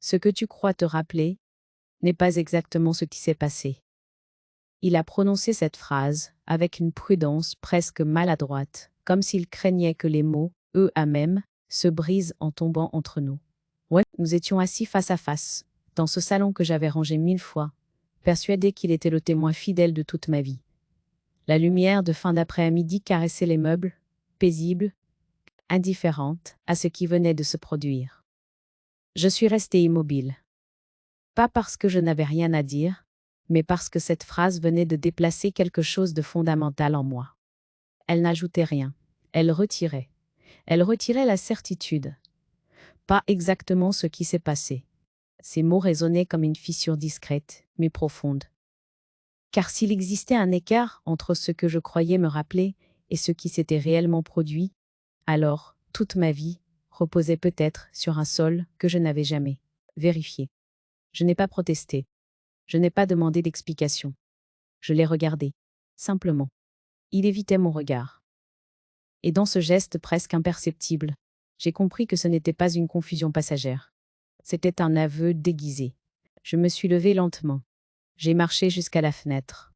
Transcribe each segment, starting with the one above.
Ce que tu crois te rappeler n'est pas exactement ce qui s'est passé. Il a prononcé cette phrase avec une prudence presque maladroite, comme s'il craignait que les mots, eux à même, se brisent en tombant entre nous. Ouais, nous étions assis face à face, dans ce salon que j'avais rangé 1000 fois, persuadé qu'il était le témoin fidèle de toute ma vie. La lumière de fin d'après-midi caressait les meubles, paisible, indifférente à ce qui venait de se produire. Je suis restée immobile. Pas parce que je n'avais rien à dire, mais parce que cette phrase venait de déplacer quelque chose de fondamental en moi. Elle n'ajoutait rien, elle retirait. Elle retirait la certitude. Pas exactement ce qui s'est passé. Ces mots résonnaient comme une fissure discrète, mais profonde. Car s'il existait un écart entre ce que je croyais me rappeler et ce qui s'était réellement produit, alors toute ma vie reposait peut-être sur un sol que je n'avais jamais vérifié. Je n'ai pas protesté. Je n'ai pas demandé d'explication. Je l'ai regardé, simplement. Il évitait mon regard. Et dans ce geste presque imperceptible, j'ai compris que ce n'était pas une confusion passagère. C'était un aveu déguisé. Je me suis levée lentement. J'ai marché jusqu'à la fenêtre.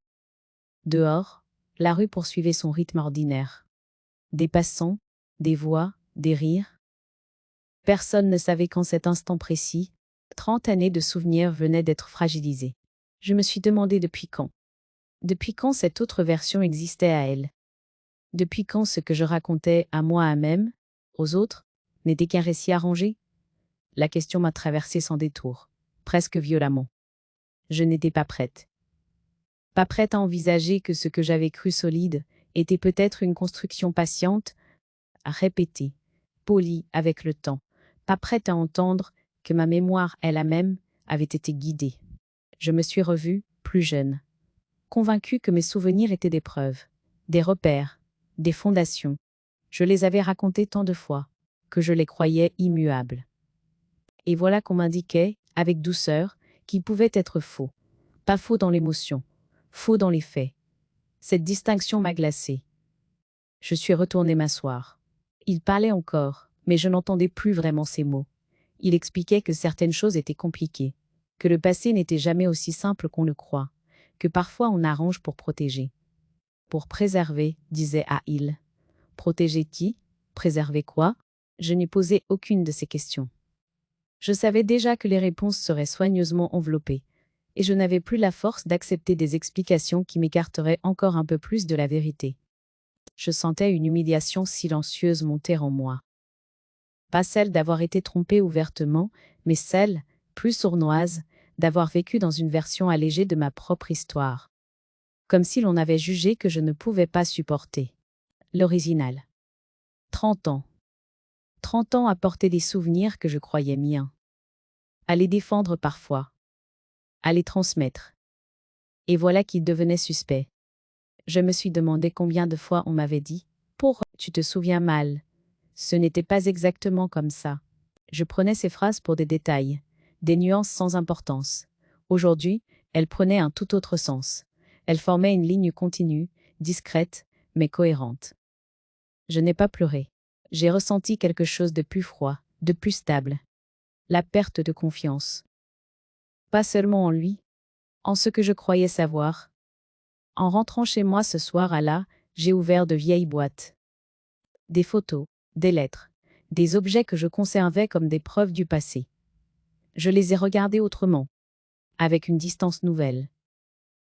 Dehors, la rue poursuivait son rythme ordinaire. Des passants, des voix, des rires. Personne ne savait qu'en cet instant précis, 30 années de souvenirs venaient d'être fragilisées. Je me suis demandé depuis quand. Depuis quand cette autre version existait à elle? Depuis quand ce que je racontais à moi-même, aux autres, n'était qu'un récit arrangé? La question m'a traversée sans détour, presque violemment. Je n'étais pas prête. Pas prête à envisager que ce que j'avais cru solide était peut-être une construction patiente, à répéter, polie avec le temps. Pas prête à entendre que ma mémoire elle-même avait été guidée. Je me suis revue, plus jeune, convaincue que mes souvenirs étaient des preuves, des repères, des fondations. Je les avais racontés tant de fois, que je les croyais immuables. Et voilà qu'on m'indiquait, avec douceur, qu'ils pouvaient être faux. Pas faux dans l'émotion, faux dans les faits. Cette distinction m'a glacée. Je suis retournée m'asseoir. Il parlait encore, mais je n'entendais plus vraiment ses mots. Il expliquait que certaines choses étaient compliquées, que le passé n'était jamais aussi simple qu'on le croit, que parfois on arrange pour protéger. Pour préserver, disait Aïl. Protéger qui? Préserver quoi? Je n'ai posé aucune de ces questions. Je savais déjà que les réponses seraient soigneusement enveloppées, et je n'avais plus la force d'accepter des explications qui m'écarteraient encore un peu plus de la vérité. Je sentais une humiliation silencieuse monter en moi. Pas celle d'avoir été trompée ouvertement, mais celle, plus sournoise, d'avoir vécu dans une version allégée de ma propre histoire. Comme si l'on avait jugé que je ne pouvais pas supporter l'original. 30 ans. 30 ans à porter des souvenirs que je croyais miens. À les défendre parfois. À les transmettre. Et voilà qu'ils devenaient suspects. Je me suis demandé combien de fois on m'avait dit « Pour, tu te souviens mal ». Ce n'était pas exactement comme ça. Je prenais ces phrases pour des détails, des nuances sans importance. Aujourd'hui, elles prenaient un tout autre sens. Elles formaient une ligne continue, discrète, mais cohérente. Je n'ai pas pleuré. J'ai ressenti quelque chose de plus froid, de plus stable. La perte de confiance. Pas seulement en lui, en ce que je croyais savoir. En rentrant chez moi ce soir-là, j'ai ouvert de vieilles boîtes. Des photos, des lettres, des objets que je conservais comme des preuves du passé. Je les ai regardés autrement, avec une distance nouvelle.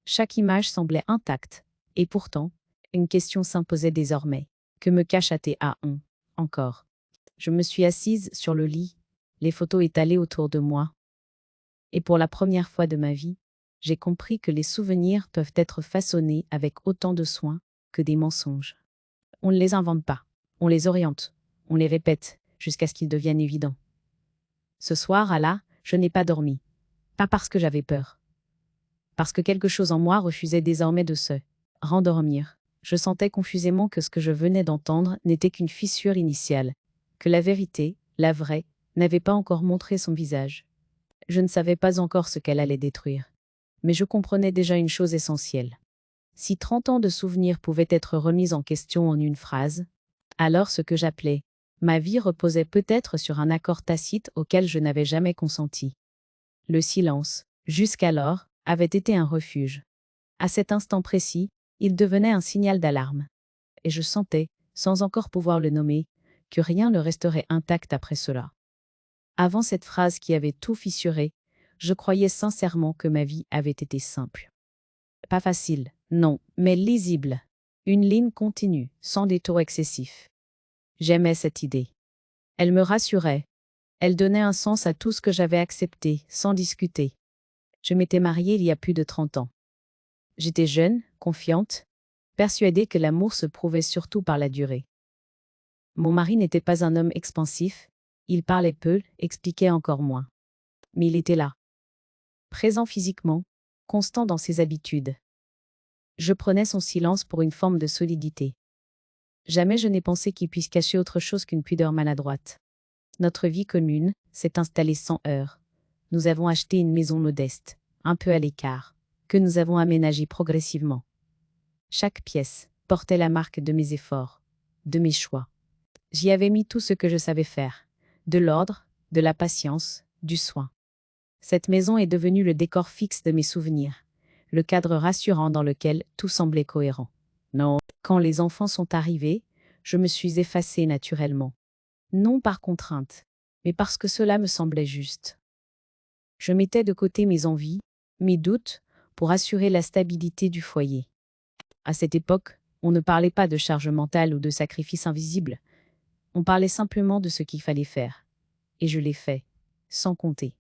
Chaque image semblait intacte, et pourtant, une question s'imposait désormais. Que me cache ATA1 encore? Je me suis assise sur le lit, les photos étalées autour de moi. Et pour la première fois de ma vie, j'ai compris que les souvenirs peuvent être façonnés avec autant de soin que des mensonges. On ne les invente pas, on les oriente, on les répète, jusqu'à ce qu'ils deviennent évidents. Ce soir-là, je n'ai pas dormi. Pas parce que j'avais peur. Parce que quelque chose en moi refusait désormais de se rendormir. Je sentais confusément que ce que je venais d'entendre n'était qu'une fissure initiale, que la vérité, la vraie, n'avait pas encore montré son visage. Je ne savais pas encore ce qu'elle allait détruire. Mais je comprenais déjà une chose essentielle. Si 30 ans de souvenirs pouvaient être remis en question en une phrase, alors ce que j'appelais ma vie reposait peut-être sur un accord tacite auquel je n'avais jamais consenti. Le silence, jusqu'alors, avait été un refuge. À cet instant précis, il devenait un signal d'alarme. Et je sentais, sans encore pouvoir le nommer, que rien ne resterait intact après cela. Avant cette phrase qui avait tout fissuré, je croyais sincèrement que ma vie avait été simple. Pas facile, non, mais lisible. Une ligne continue, sans détour excessif. J'aimais cette idée. Elle me rassurait. Elle donnait un sens à tout ce que j'avais accepté, sans discuter. Je m'étais mariée il y a plus de 30 ans. J'étais jeune, confiante, persuadée que l'amour se prouvait surtout par la durée. Mon mari n'était pas un homme expansif, il parlait peu, expliquait encore moins. Mais il était là. Présent physiquement, constant dans ses habitudes. Je prenais son silence pour une forme de solidité. Jamais je n'ai pensé qu'il puisse cacher autre chose qu'une pudeur maladroite. Notre vie commune s'est installée sans heurts. Nous avons acheté une maison modeste, un peu à l'écart, que nous avons aménagée progressivement. Chaque pièce portait la marque de mes efforts, de mes choix. J'y avais mis tout ce que je savais faire, de l'ordre, de la patience, du soin. Cette maison est devenue le décor fixe de mes souvenirs, le cadre rassurant dans lequel tout semblait cohérent. Non, quand les enfants sont arrivés, je me suis effacée naturellement. Non par contrainte, mais parce que cela me semblait juste. Je mettais de côté mes envies, mes doutes, pour assurer la stabilité du foyer. À cette époque, on ne parlait pas de charge mentale ou de sacrifice invisible. On parlait simplement de ce qu'il fallait faire. Et je l'ai fait, sans compter.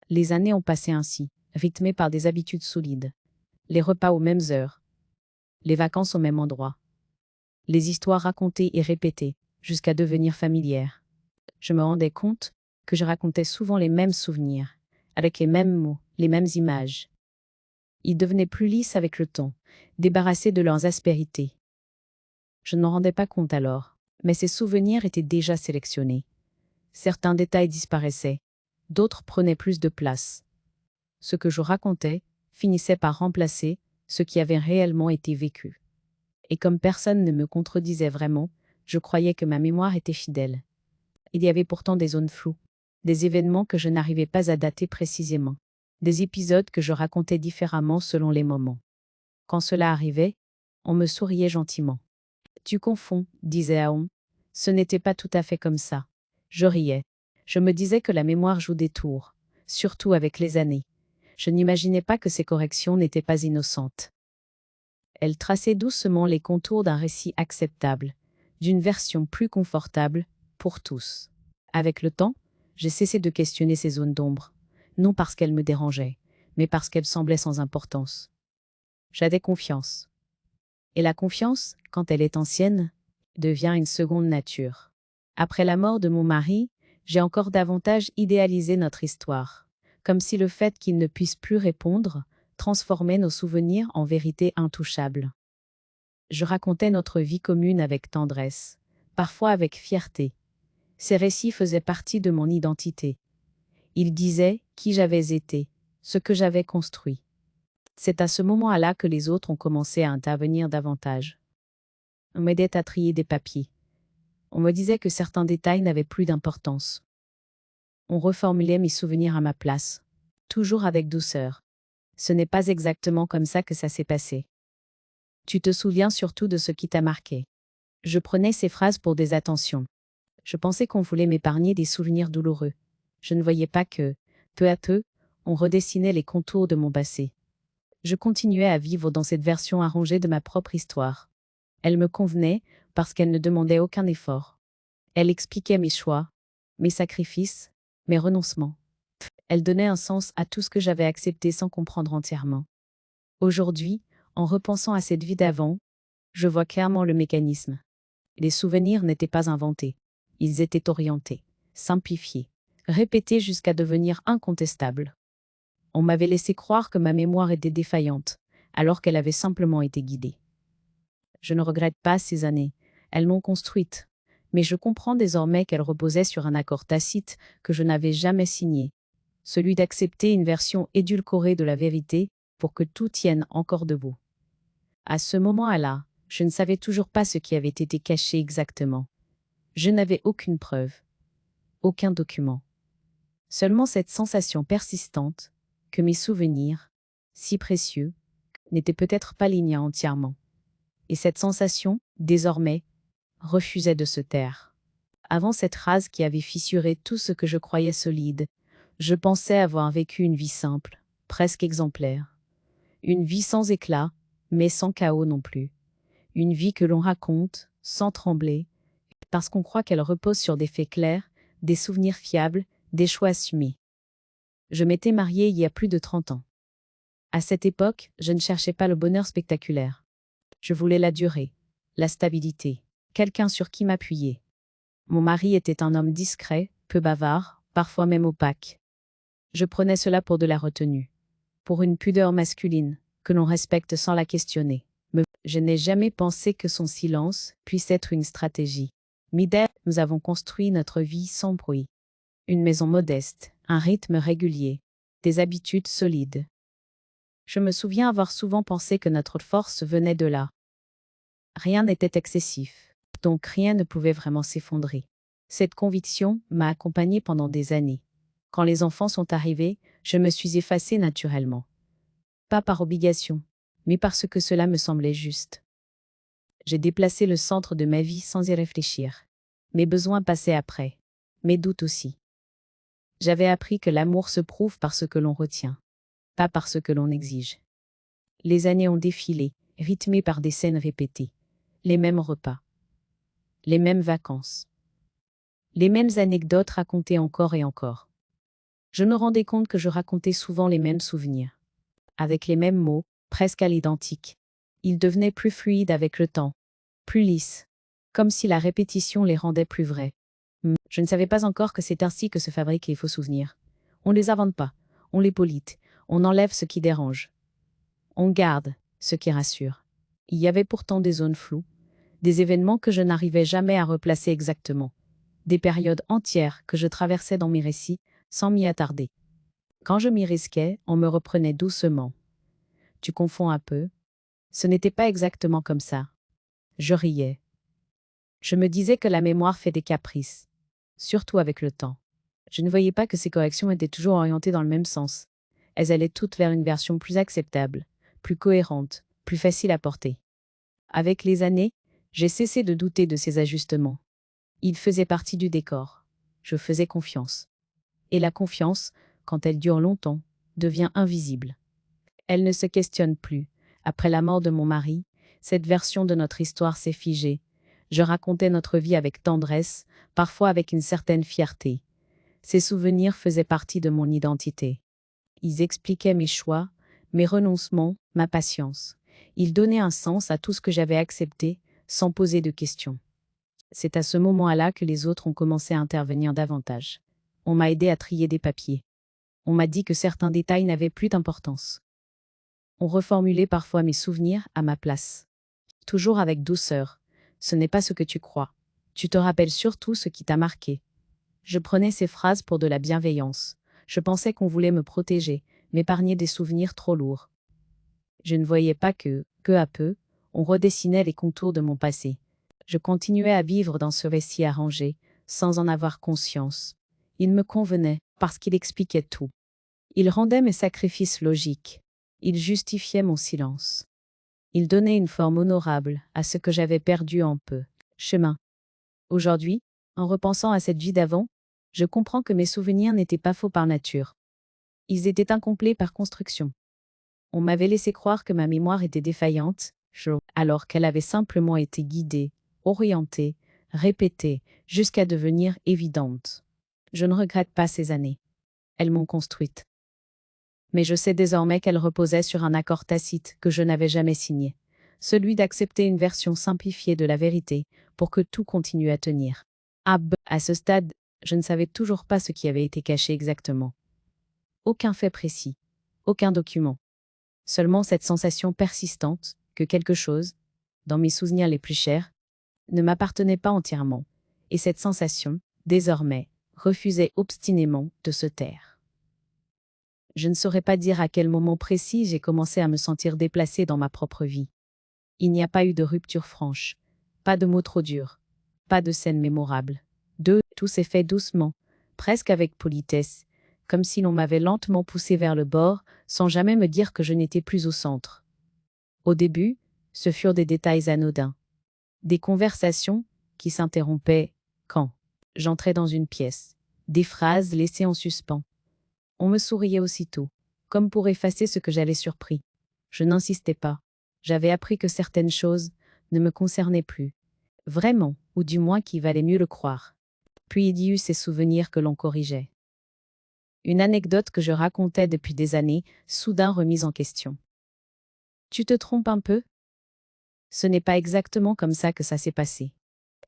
Les années ont passé ainsi, rythmées par des habitudes solides. Les repas aux mêmes heures. Les vacances au même endroit. Les histoires racontées et répétées, jusqu'à devenir familières. Je me rendais compte que je racontais souvent les mêmes souvenirs, avec les mêmes mots, les mêmes images. Ils devenaient plus lisses avec le temps, débarrassés de leurs aspérités. Je ne m'en rendais pas compte alors, mais ces souvenirs étaient déjà sélectionnés. Certains détails disparaissaient, d'autres prenaient plus de place. Ce que je racontais finissait par remplacer ce qui avait réellement été vécu. Et comme personne ne me contredisait vraiment, je croyais que ma mémoire était fidèle. Il y avait pourtant des zones floues, des événements que je n'arrivais pas à dater précisément, des épisodes que je racontais différemment selon les moments. Quand cela arrivait, on me souriait gentiment. « Tu confonds », disait Aon. Ce n'était pas tout à fait comme ça. Je riais. Je me disais que la mémoire joue des tours, surtout avec les années. Je n'imaginais pas que ces corrections n'étaient pas innocentes. Elle traçait doucement les contours d'un récit acceptable, d'une version plus confortable pour tous. Avec le temps, j'ai cessé de questionner ces zones d'ombre, non parce qu'elles me dérangeaient, mais parce qu'elles semblaient sans importance. J'avais confiance. Et la confiance, quand elle est ancienne, devient une seconde nature. Après la mort de mon mari, j'ai encore davantage idéalisé notre histoire, comme si le fait qu'il ne puisse plus répondre transformait nos souvenirs en vérité intouchable. Je racontais notre vie commune avec tendresse, parfois avec fierté. Ces récits faisaient partie de mon identité. Ils disaient qui j'avais été, ce que j'avais construit. C'est à ce moment-là que les autres ont commencé à intervenir davantage. On m'aidait à trier des papiers. On me disait que certains détails n'avaient plus d'importance. On reformulait mes souvenirs à ma place, toujours avec douceur. Ce n'est pas exactement comme ça que ça s'est passé. Tu te souviens surtout de ce qui t'a marqué. Je prenais ces phrases pour des attentions. Je pensais qu'on voulait m'épargner des souvenirs douloureux. Je ne voyais pas que, peu à peu, on redessinait les contours de mon passé. Je continuais à vivre dans cette version arrangée de ma propre histoire. Elle me convenait parce qu'elle ne demandait aucun effort. Elle expliquait mes choix, mes sacrifices, mes renoncements. Elle donnait un sens à tout ce que j'avais accepté sans comprendre entièrement. Aujourd'hui, en repensant à cette vie d'avant, je vois clairement le mécanisme. Les souvenirs n'étaient pas inventés. Ils étaient orientés, simplifiés, répétés jusqu'à devenir incontestables. On m'avait laissé croire que ma mémoire était défaillante, alors qu'elle avait simplement été guidée. Je ne regrette pas ces années. Elles m'ont construite. Mais je comprends désormais qu'elles reposaient sur un accord tacite que je n'avais jamais signé. Celui d'accepter une version édulcorée de la vérité pour que tout tienne encore debout. À ce moment-là, je ne savais toujours pas ce qui avait été caché exactement. Je n'avais aucune preuve, aucun document. Seulement cette sensation persistante, que mes souvenirs, si précieux, n'étaient peut-être pas les miens entièrement. Et cette sensation, désormais, refusait de se taire. Avant cette rase qui avait fissuré tout ce que je croyais solide, je pensais avoir vécu une vie simple, presque exemplaire. Une vie sans éclat, mais sans chaos non plus. Une vie que l'on raconte, sans trembler, parce qu'on croit qu'elle repose sur des faits clairs, des souvenirs fiables, des choix assumés. Je m'étais mariée il y a plus de 30 ans. À cette époque, je ne cherchais pas le bonheur spectaculaire. Je voulais la durée, la stabilité, quelqu'un sur qui m'appuyer. Mon mari était un homme discret, peu bavard, parfois même opaque. Je prenais cela pour de la retenue, pour une pudeur masculine, que l'on respecte sans la questionner. Mais je n'ai jamais pensé que son silence puisse être une stratégie. Mider, nous avons construit notre vie sans bruit. Une maison modeste, un rythme régulier, des habitudes solides. Je me souviens avoir souvent pensé que notre force venait de là. Rien n'était excessif, donc rien ne pouvait vraiment s'effondrer. Cette conviction m'a accompagnée pendant des années. Quand les enfants sont arrivés, je me suis effacée naturellement. Pas par obligation, mais parce que cela me semblait juste. J'ai déplacé le centre de ma vie sans y réfléchir. Mes besoins passaient après, mes doutes aussi. J'avais appris que l'amour se prouve par ce que l'on retient, pas par ce que l'on exige. Les années ont défilé, rythmées par des scènes répétées. Les mêmes repas, les mêmes vacances, les mêmes anecdotes racontées encore et encore. Je me rendais compte que je racontais souvent les mêmes souvenirs, avec les mêmes mots, presque à l'identique. Ils devenaient plus fluides avec le temps, plus lisses, comme si la répétition les rendait plus vrais. Je ne savais pas encore que c'est ainsi que se fabriquent les faux souvenirs. On ne les invente pas, on les polite, on enlève ce qui dérange. On garde ce qui rassure. Il y avait pourtant des zones floues, des événements que je n'arrivais jamais à replacer exactement, des périodes entières que je traversais dans mes récits sans m'y attarder. Quand je m'y risquais, on me reprenait doucement. Tu confonds un peu. Ce n'était pas exactement comme ça. Je riais. Je me disais que la mémoire fait des caprices, surtout avec le temps. Je ne voyais pas que ces corrections étaient toujours orientées dans le même sens. Elles allaient toutes vers une version plus acceptable, plus cohérente, plus facile à porter. Avec les années, j'ai cessé de douter de ces ajustements. Ils faisaient partie du décor. Je faisais confiance. Et la confiance, quand elle dure longtemps, devient invisible. Elle ne se questionne plus. Après la mort de mon mari, cette version de notre histoire s'est figée. Je racontais notre vie avec tendresse, parfois avec une certaine fierté. Ces souvenirs faisaient partie de mon identité. Ils expliquaient mes choix, mes renoncements, ma patience. Ils donnaient un sens à tout ce que j'avais accepté, sans poser de questions. C'est à ce moment-là que les autres ont commencé à intervenir davantage. On m'a aidé à trier des papiers. On m'a dit que certains détails n'avaient plus d'importance. On reformulait parfois mes souvenirs à ma place. Toujours avec douceur. Ce n'est pas ce que tu crois. Tu te rappelles surtout ce qui t'a marqué. Je prenais ces phrases pour de la bienveillance. Je pensais qu'on voulait me protéger, m'épargner des souvenirs trop lourds. Je ne voyais pas que, peu à peu, on redessinait les contours de mon passé. Je continuais à vivre dans ce récit arrangé, sans en avoir conscience. Il me convenait, parce qu'il expliquait tout. Il rendait mes sacrifices logiques. Il justifiait mon silence. Il donnait une forme honorable à ce que j'avais perdu en peu chemin. Aujourd'hui, en repensant à cette vie d'avant, je comprends que mes souvenirs n'étaient pas faux par nature. Ils étaient incomplets par construction. On m'avait laissé croire que ma mémoire était défaillante, alors qu'elle avait simplement été guidée, orientée, répétée, jusqu'à devenir évidente. Je ne regrette pas ces années. Elles m'ont construite. Mais je sais désormais qu'elles reposaient sur un accord tacite que je n'avais jamais signé, celui d'accepter une version simplifiée de la vérité pour que tout continue à tenir. À ce stade, je ne savais toujours pas ce qui avait été caché exactement. Aucun fait précis, aucun document. Seulement cette sensation persistante que quelque chose, dans mes souvenirs les plus chers, ne m'appartenait pas entièrement, et cette sensation, désormais, refusait obstinément de se taire. Je ne saurais pas dire à quel moment précis j'ai commencé à me sentir déplacée dans ma propre vie. Il n'y a pas eu de rupture franche, pas de mots trop durs, pas de scène mémorable. Tout s'est fait doucement, presque avec politesse, comme si l'on m'avait lentement poussé vers le bord, sans jamais me dire que je n'étais plus au centre. Au début, ce furent des détails anodins. Des conversations qui s'interrompaient quand j'entrais dans une pièce. Des phrases laissées en suspens. On me souriait aussitôt, comme pour effacer ce que j'avais surpris. Je n'insistais pas. J'avais appris que certaines choses ne me concernaient plus. Vraiment, ou du moins qu'il valait mieux le croire. Puis il y eut ces souvenirs que l'on corrigeait. Une anecdote que je racontais depuis des années, soudain remise en question. Tu te trompes un peu? Ce n'est pas exactement comme ça que ça s'est passé.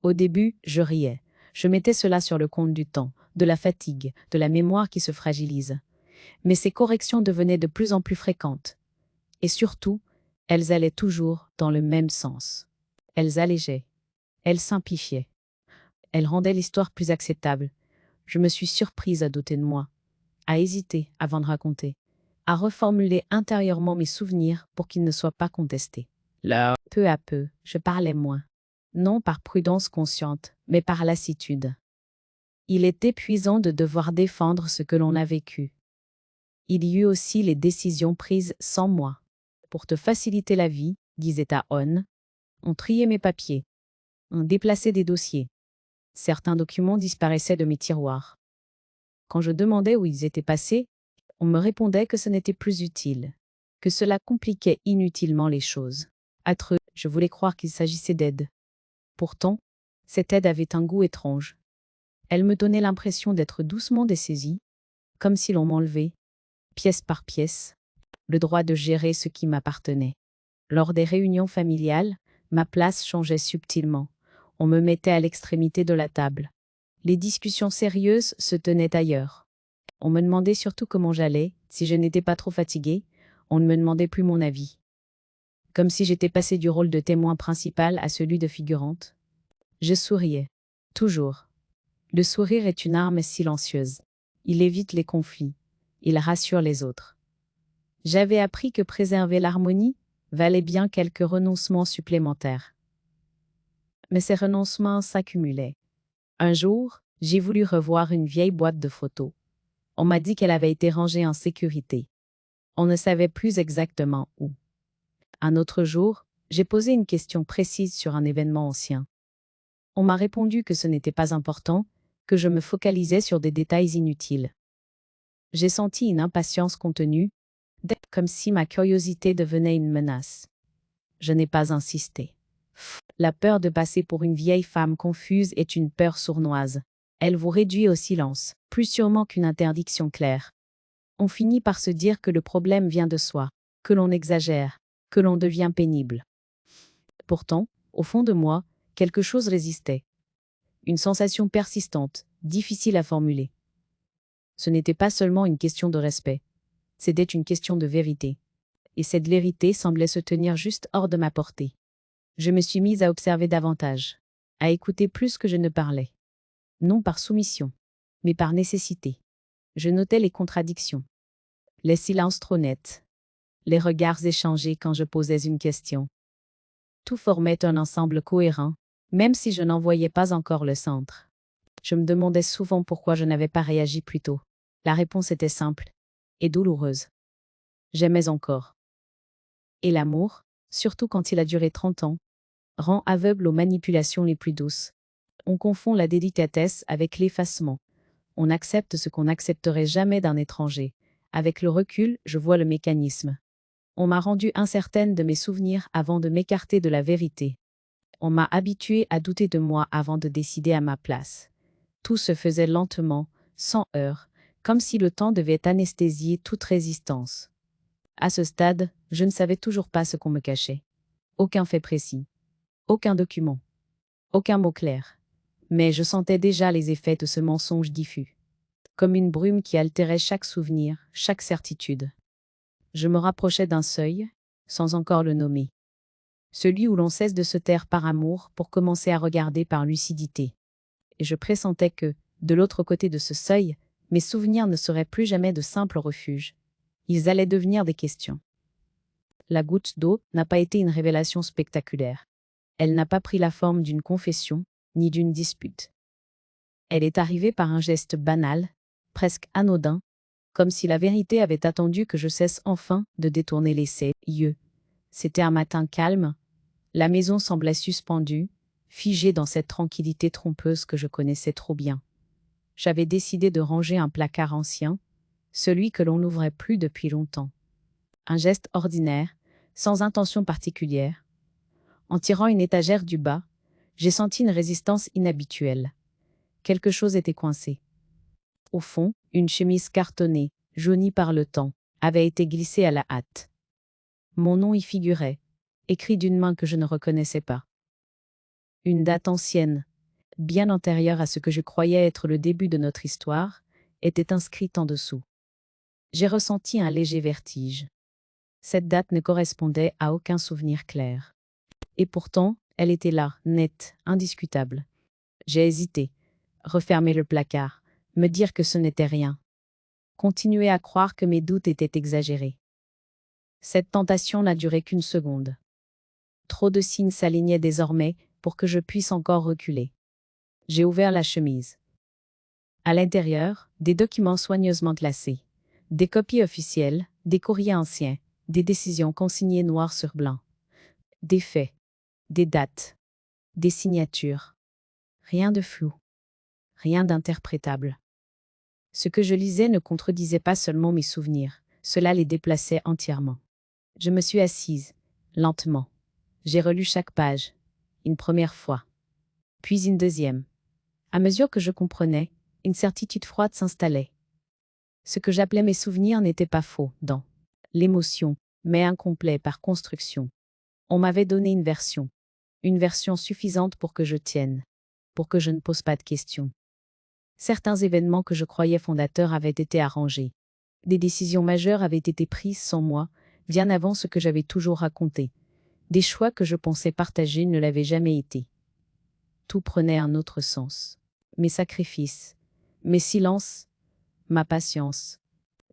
Au début, je riais. Je mettais cela sur le compte du temps, de la fatigue, de la mémoire qui se fragilise. Mais ces corrections devenaient de plus en plus fréquentes. Et surtout, elles allaient toujours dans le même sens. Elles allégeaient. Elles simplifiaient. Elles rendaient l'histoire plus acceptable. Je me suis surprise à douter de moi, à hésiter avant de raconter, à reformuler intérieurement mes souvenirs pour qu'ils ne soient pas contestés. Là, peu à peu, je parlais moins. Non par prudence consciente, mais par lassitude. Il est épuisant de devoir défendre ce que l'on a vécu. Il y eut aussi les décisions prises sans moi. Pour te faciliter la vie, disait Taon, on triait mes papiers. On déplaçait des dossiers. Certains documents disparaissaient de mes tiroirs. Quand je demandais où ils étaient passés, on me répondait que ce n'était plus utile, que cela compliquait inutilement les choses. Affreux, je voulais croire qu'il s'agissait d'aide. Pourtant, cette aide avait un goût étrange. Elle me donnait l'impression d'être doucement dessaisie, comme si l'on m'enlevait, pièce par pièce, le droit de gérer ce qui m'appartenait. Lors des réunions familiales, ma place changeait subtilement. On me mettait à l'extrémité de la table. Les discussions sérieuses se tenaient ailleurs. On me demandait surtout comment j'allais, si je n'étais pas trop fatiguée. On ne me demandait plus mon avis. Comme si j'étais passée du rôle de témoin principal à celui de figurante. Je souriais. Toujours. Le sourire est une arme silencieuse. Il évite les conflits. Il rassure les autres. J'avais appris que préserver l'harmonie valait bien quelques renoncements supplémentaires. Mais ces renoncements s'accumulaient. Un jour, j'ai voulu revoir une vieille boîte de photos. On m'a dit qu'elle avait été rangée en sécurité. On ne savait plus exactement où. Un autre jour, j'ai posé une question précise sur un événement ancien. On m'a répondu que ce n'était pas important, que je me focalisais sur des détails inutiles. J'ai senti une impatience contenue, comme si ma curiosité devenait une menace. Je n'ai pas insisté. La peur de passer pour une vieille femme confuse est une peur sournoise. Elle vous réduit au silence, plus sûrement qu'une interdiction claire. On finit par se dire que le problème vient de soi, que l'on exagère, que l'on devient pénible. Pourtant, au fond de moi, quelque chose résistait. Une sensation persistante, difficile à formuler. Ce n'était pas seulement une question de respect, c'était une question de vérité. Et cette vérité semblait se tenir juste hors de ma portée. Je me suis mise à observer davantage, à écouter plus que je ne parlais. Non par soumission, mais par nécessité. Je notais les contradictions, les silences trop nets, les regards échangés quand je posais une question. Tout formait un ensemble cohérent, même si je n'en voyais pas encore le centre. Je me demandais souvent pourquoi je n'avais pas réagi plus tôt. La réponse était simple et douloureuse. J'aimais encore. Et l'amour, surtout quand il a duré 30 ans, rend aveugle aux manipulations les plus douces. On confond la délicatesse avec l'effacement. On accepte ce qu'on n'accepterait jamais d'un étranger. Avec le recul, je vois le mécanisme. On m'a rendue incertaine de mes souvenirs avant de m'écarter de la vérité. On m'a habituée à douter de moi avant de décider à ma place. Tout se faisait lentement, sans heurts, comme si le temps devait anesthésier toute résistance. À ce stade, je ne savais toujours pas ce qu'on me cachait. Aucun fait précis. Aucun document. Aucun mot clair. Mais je sentais déjà les effets de ce mensonge diffus. Comme une brume qui altérait chaque souvenir, chaque certitude. Je me rapprochais d'un seuil, sans encore le nommer. Celui où l'on cesse de se taire par amour pour commencer à regarder par lucidité. Et je pressentais que, de l'autre côté de ce seuil, mes souvenirs ne seraient plus jamais de simples refuges. Ils allaient devenir des questions. La goutte d'eau n'a pas été une révélation spectaculaire. Elle n'a pas pris la forme d'une confession, ni d'une dispute. Elle est arrivée par un geste banal, presque anodin, comme si la vérité avait attendu que je cesse enfin de détourner les yeux. C'était un matin calme, la maison semblait suspendue, figée dans cette tranquillité trompeuse que je connaissais trop bien. J'avais décidé de ranger un placard ancien, celui que l'on n'ouvrait plus depuis longtemps. Un geste ordinaire, sans intention particulière. En tirant une étagère du bas, j'ai senti une résistance inhabituelle. Quelque chose était coincé. Au fond, une chemise cartonnée, jaunie par le temps, avait été glissée à la hâte. Mon nom y figurait, écrit d'une main que je ne reconnaissais pas. Une date ancienne, bien antérieure à ce que je croyais être le début de notre histoire, était inscrite en dessous. J'ai ressenti un léger vertige. Cette date ne correspondait à aucun souvenir clair. Et pourtant, elle était là, nette, indiscutable. J'ai hésité. Refermer le placard, me dire que ce n'était rien. Continuer à croire que mes doutes étaient exagérés. Cette tentation n'a duré qu'une seconde. Trop de signes s'alignaient désormais pour que je puisse encore reculer. J'ai ouvert la chemise. À l'intérieur, des documents soigneusement classés. Des copies officielles, des courriers anciens, des décisions consignées noir sur blanc. Des faits, des dates, des signatures. Rien de flou. Rien d'interprétable. Ce que je lisais ne contredisait pas seulement mes souvenirs, cela les déplaçait entièrement. Je me suis assise, lentement. J'ai relu chaque page, une première fois, puis une deuxième. À mesure que je comprenais, une certitude froide s'installait. Ce que j'appelais mes souvenirs n'était pas faux, dans l'émotion, mais incomplet par construction. On m'avait donné une version suffisante pour que je tienne, pour que je ne pose pas de questions. Certains événements que je croyais fondateurs avaient été arrangés. Des décisions majeures avaient été prises sans moi, bien avant ce que j'avais toujours raconté. Des choix que je pensais partagés ne l'avaient jamais été. Tout prenait un autre sens. Mes sacrifices, mes silences, ma patience.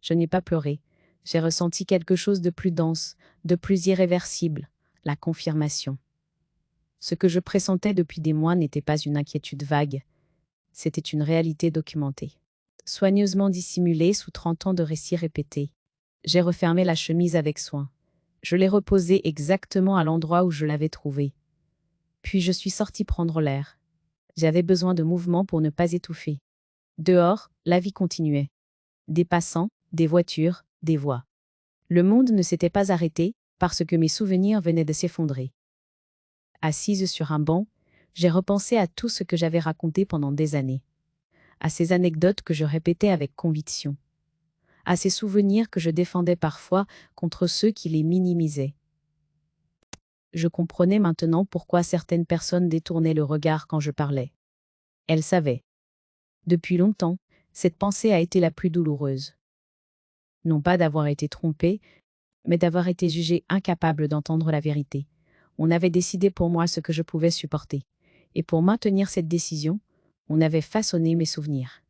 Je n'ai pas pleuré. J'ai ressenti quelque chose de plus dense, de plus irréversible, la confirmation. Ce que je pressentais depuis des mois n'était pas une inquiétude vague, c'était une réalité documentée. Soigneusement dissimulée sous 30 ans de récits répétés. J'ai refermé la chemise avec soin. Je l'ai reposée exactement à l'endroit où je l'avais trouvée. Puis je suis sortie prendre l'air. J'avais besoin de mouvement pour ne pas étouffer. Dehors, la vie continuait. Des passants, des voitures, des voix. Le monde ne s'était pas arrêté, parce que mes souvenirs venaient de s'effondrer. Assise sur un banc, j'ai repensé à tout ce que j'avais raconté pendant des années. À ces anecdotes que je répétais avec conviction. À ces souvenirs que je défendais parfois contre ceux qui les minimisaient. Je comprenais maintenant pourquoi certaines personnes détournaient le regard quand je parlais. Elles savaient. Depuis longtemps, cette pensée a été la plus douloureuse. Non pas d'avoir été trompée, mais d'avoir été jugée incapable d'entendre la vérité. On avait décidé pour moi ce que je pouvais supporter. Et pour maintenir cette décision, on avait façonné mes souvenirs.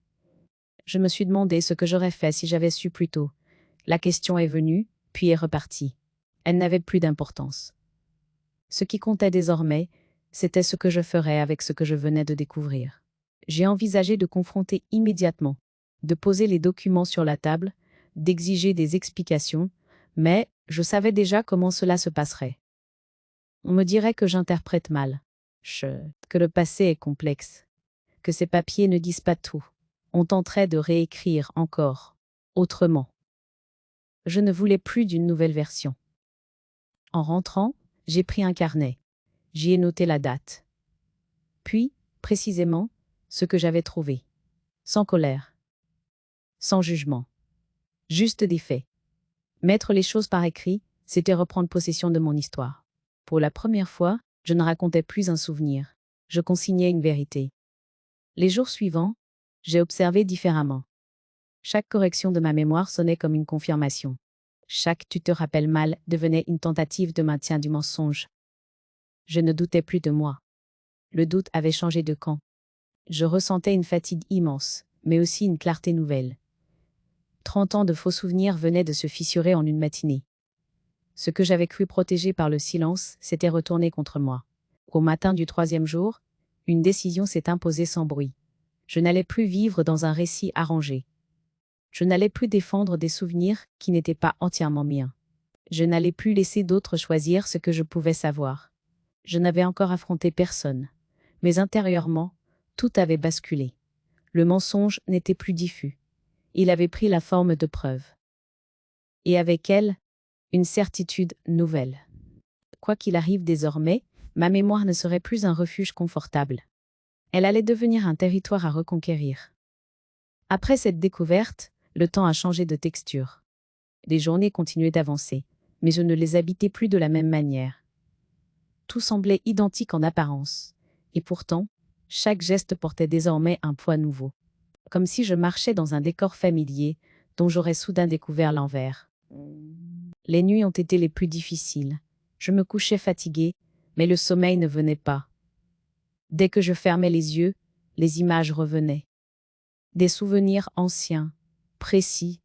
Je me suis demandé ce que j'aurais fait si j'avais su plus tôt. La question est venue, puis est repartie. Elle n'avait plus d'importance. Ce qui comptait désormais, c'était ce que je ferais avec ce que je venais de découvrir. J'ai envisagé de confronter immédiatement, de poser les documents sur la table, d'exiger des explications, mais je savais déjà comment cela se passerait. On me dirait que j'interprète mal, que le passé est complexe, que ces papiers ne disent pas tout. On tenterait de réécrire encore, autrement. Je ne voulais plus d'une nouvelle version. En rentrant, j'ai pris un carnet. J'y ai noté la date. Puis, précisément, ce que j'avais trouvé. Sans colère. Sans jugement. Juste des faits. Mettre les choses par écrit, c'était reprendre possession de mon histoire. Pour la première fois, je ne racontais plus un souvenir. Je consignais une vérité. Les jours suivants, j'ai observé différemment. Chaque correction de ma mémoire sonnait comme une confirmation. Chaque tu te rappelles mal devenait une tentative de maintien du mensonge. Je ne doutais plus de moi. Le doute avait changé de camp. Je ressentais une fatigue immense, mais aussi une clarté nouvelle. 30 ans de faux souvenirs venaient de se fissurer en une matinée. Ce que j'avais cru protégé par le silence s'était retourné contre moi. Au matin du 3e jour, une décision s'est imposée sans bruit. Je n'allais plus vivre dans un récit arrangé. Je n'allais plus défendre des souvenirs qui n'étaient pas entièrement miens. Je n'allais plus laisser d'autres choisir ce que je pouvais savoir. Je n'avais encore affronté personne. Mais intérieurement, tout avait basculé. Le mensonge n'était plus diffus. Il avait pris la forme de preuve. Et avec elle, une certitude nouvelle. Quoi qu'il arrive désormais, ma mémoire ne serait plus un refuge confortable. Elle allait devenir un territoire à reconquérir. Après cette découverte, le temps a changé de texture. Les journées continuaient d'avancer, mais je ne les habitais plus de la même manière. Tout semblait identique en apparence, et pourtant, chaque geste portait désormais un poids nouveau. Comme si je marchais dans un décor familier dont j'aurais soudain découvert l'envers. Les nuits ont été les plus difficiles. Je me couchais fatiguée, mais le sommeil ne venait pas. Dès que je fermais les yeux, les images revenaient. Des souvenirs anciens, précis,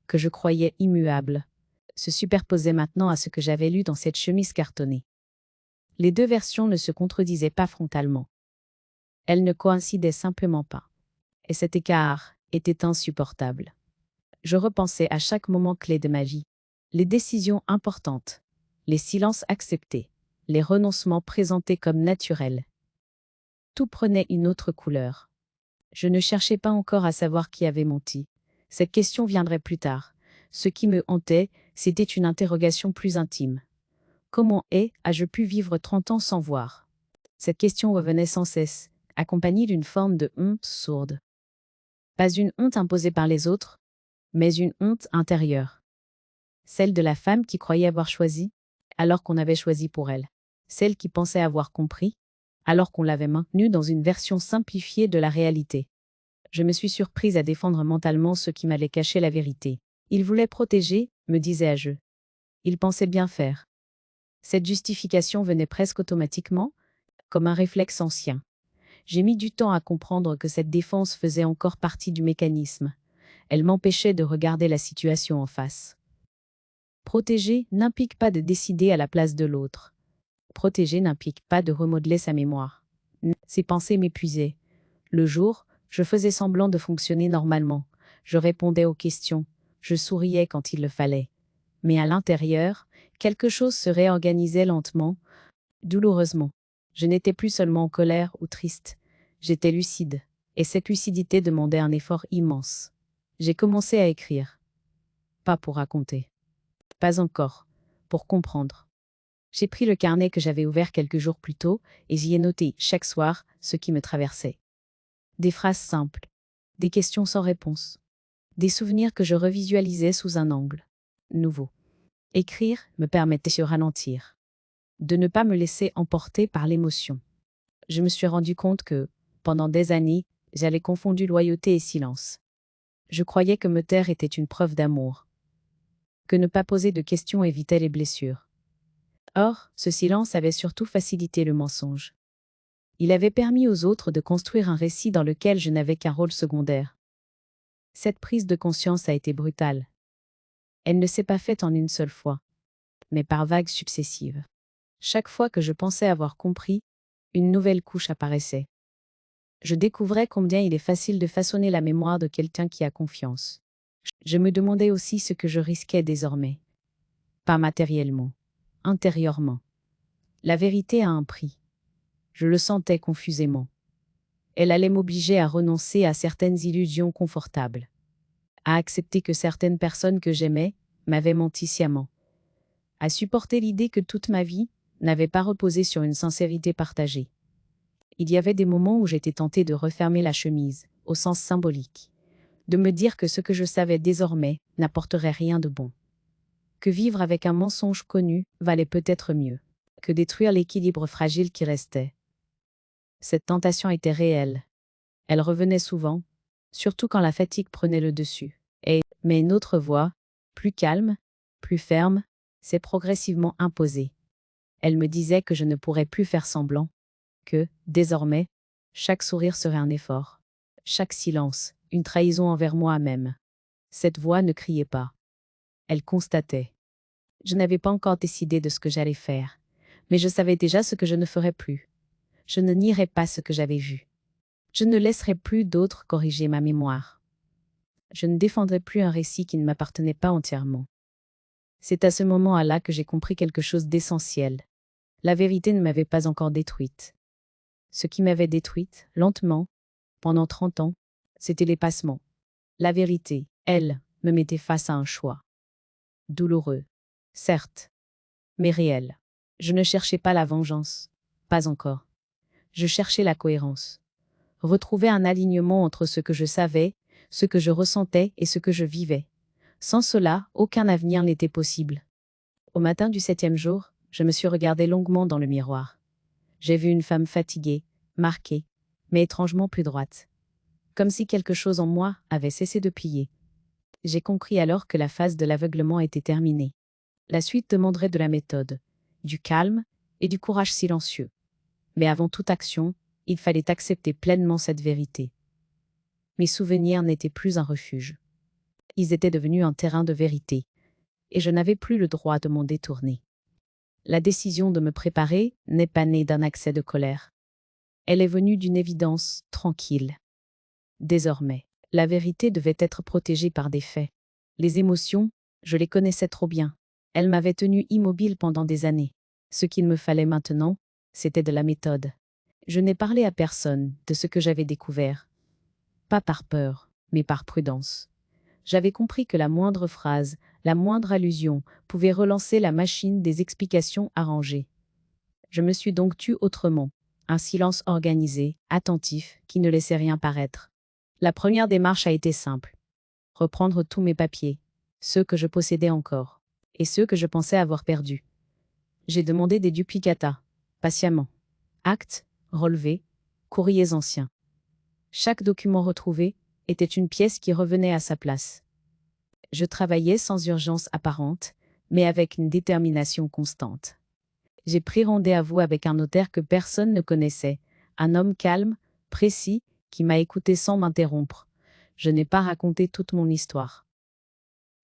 que je croyais immuables, se superposaient maintenant à ce que j'avais lu dans cette chemise cartonnée. Les deux versions ne se contredisaient pas frontalement. Elles ne coïncidaient simplement pas. Et cet écart était insupportable. Je repensais à chaque moment clé de ma vie. Les décisions importantes, les silences acceptés, les renoncements présentés comme naturels. Tout prenait une autre couleur. Je ne cherchais pas encore à savoir qui avait menti. Cette question viendrait plus tard. Ce qui me hantait, c'était une interrogation plus intime. Comment ai-je pu vivre 30 ans sans voir? Cette question revenait sans cesse, accompagnée d'une forme de honte sourde. Pas une honte imposée par les autres, mais une honte intérieure. Celle de la femme qui croyait avoir choisi, alors qu'on avait choisi pour elle. Celle qui pensait avoir compris, alors qu'on l'avait maintenue dans une version simplifiée de la réalité. Je me suis surprise à défendre mentalement ceux qui m'allaient cacher la vérité. Ils voulaient protéger, me disais-je. Ils pensaient bien faire. Cette justification venait presque automatiquement, comme un réflexe ancien. J'ai mis du temps à comprendre que cette défense faisait encore partie du mécanisme. Elle m'empêchait de regarder la situation en face. Protéger n'implique pas de décider à la place de l'autre. Protéger n'implique pas de remodeler sa mémoire. Ses pensées m'épuisaient. Le jour, je faisais semblant de fonctionner normalement. Je répondais aux questions. Je souriais quand il le fallait. Mais à l'intérieur, quelque chose se réorganisait lentement, douloureusement. Je n'étais plus seulement en colère ou triste. J'étais lucide. Et cette lucidité demandait un effort immense. J'ai commencé à écrire. Pas pour raconter. Pas encore. Pour comprendre. J'ai pris le carnet que j'avais ouvert quelques jours plus tôt et j'y ai noté chaque soir ce qui me traversait. Des phrases simples. Des questions sans réponse. Des souvenirs que je revisualisais sous un angle nouveau. Écrire me permettait de ralentir. De ne pas me laisser emporter par l'émotion. Je me suis rendu compte que, pendant des années, j'avais confondu loyauté et silence. Je croyais que me taire était une preuve d'amour. Que ne pas poser de questions évitait les blessures. Or, ce silence avait surtout facilité le mensonge. Il avait permis aux autres de construire un récit dans lequel je n'avais qu'un rôle secondaire. Cette prise de conscience a été brutale. Elle ne s'est pas faite en une seule fois, mais par vagues successives. Chaque fois que je pensais avoir compris, une nouvelle couche apparaissait. Je découvrais combien il est facile de façonner la mémoire de quelqu'un qui a confiance. Je me demandais aussi ce que je risquais désormais. Pas matériellement, intérieurement. La vérité a un prix. Je le sentais confusément. Elle allait m'obliger à renoncer à certaines illusions confortables. À accepter que certaines personnes que j'aimais m'avaient menti sciemment. À supporter l'idée que toute ma vie n'avait pas reposé sur une sincérité partagée. Il y avait des moments où j'étais tentée de refermer la chemise, au sens symbolique. De me dire que ce que je savais désormais n'apporterait rien de bon. Que vivre avec un mensonge connu valait peut-être mieux que détruire l'équilibre fragile qui restait. Cette tentation était réelle. Elle revenait souvent, surtout quand la fatigue prenait le dessus. Mais une autre voix, plus calme, plus ferme, s'est progressivement imposée. Elle me disait que je ne pourrais plus faire semblant, que, désormais, chaque sourire serait un effort, chaque silence, une trahison envers moi-même. Cette voix ne criait pas. Elle constatait. Je n'avais pas encore décidé de ce que j'allais faire, mais je savais déjà ce que je ne ferais plus. Je ne nierais pas ce que j'avais vu. Je ne laisserai plus d'autres corriger ma mémoire. Je ne défendrai plus un récit qui ne m'appartenait pas entièrement. C'est à ce moment-là que j'ai compris quelque chose d'essentiel. La vérité ne m'avait pas encore détruite. Ce qui m'avait détruite, lentement, pendant 30 ans, c'était l'effacement. La vérité, elle, me mettait face à un choix. Douloureux, certes, mais réel. Je ne cherchais pas la vengeance, pas encore. Je cherchais la cohérence. Retrouver un alignement entre ce que je savais, ce que je ressentais et ce que je vivais. Sans cela, aucun avenir n'était possible. Au matin du 7e jour, je me suis regardée longuement dans le miroir. J'ai vu une femme fatiguée, marquée, mais étrangement plus droite. Comme si quelque chose en moi avait cessé de plier. J'ai compris alors que la phase de l'aveuglement était terminée. La suite demanderait de la méthode, du calme et du courage silencieux. Mais avant toute action, il fallait accepter pleinement cette vérité. Mes souvenirs n'étaient plus un refuge. Ils étaient devenus un terrain de vérité, et je n'avais plus le droit de m'en détourner. La décision de me préparer n'est pas née d'un accès de colère. Elle est venue d'une évidence tranquille. Désormais, la vérité devait être protégée par des faits. Les émotions, je les connaissais trop bien. Elles m'avaient tenu immobile pendant des années. Ce qu'il me fallait maintenant, c'était de la méthode. Je n'ai parlé à personne de ce que j'avais découvert. Pas par peur, mais par prudence. J'avais compris que la moindre phrase, la moindre allusion, pouvait relancer la machine des explications arrangées. Je me suis donc tue autrement, un silence organisé, attentif, qui ne laissait rien paraître. La première démarche a été simple. Reprendre tous mes papiers, ceux que je possédais encore, et ceux que je pensais avoir perdus. J'ai demandé des duplicata, patiemment. Actes, relevés, courriers anciens. Chaque document retrouvé était une pièce qui revenait à sa place. Je travaillais sans urgence apparente, mais avec une détermination constante. J'ai pris rendez-vous avec un notaire que personne ne connaissait, un homme calme, précis, qui m'a écouté sans m'interrompre. Je n'ai pas raconté toute mon histoire.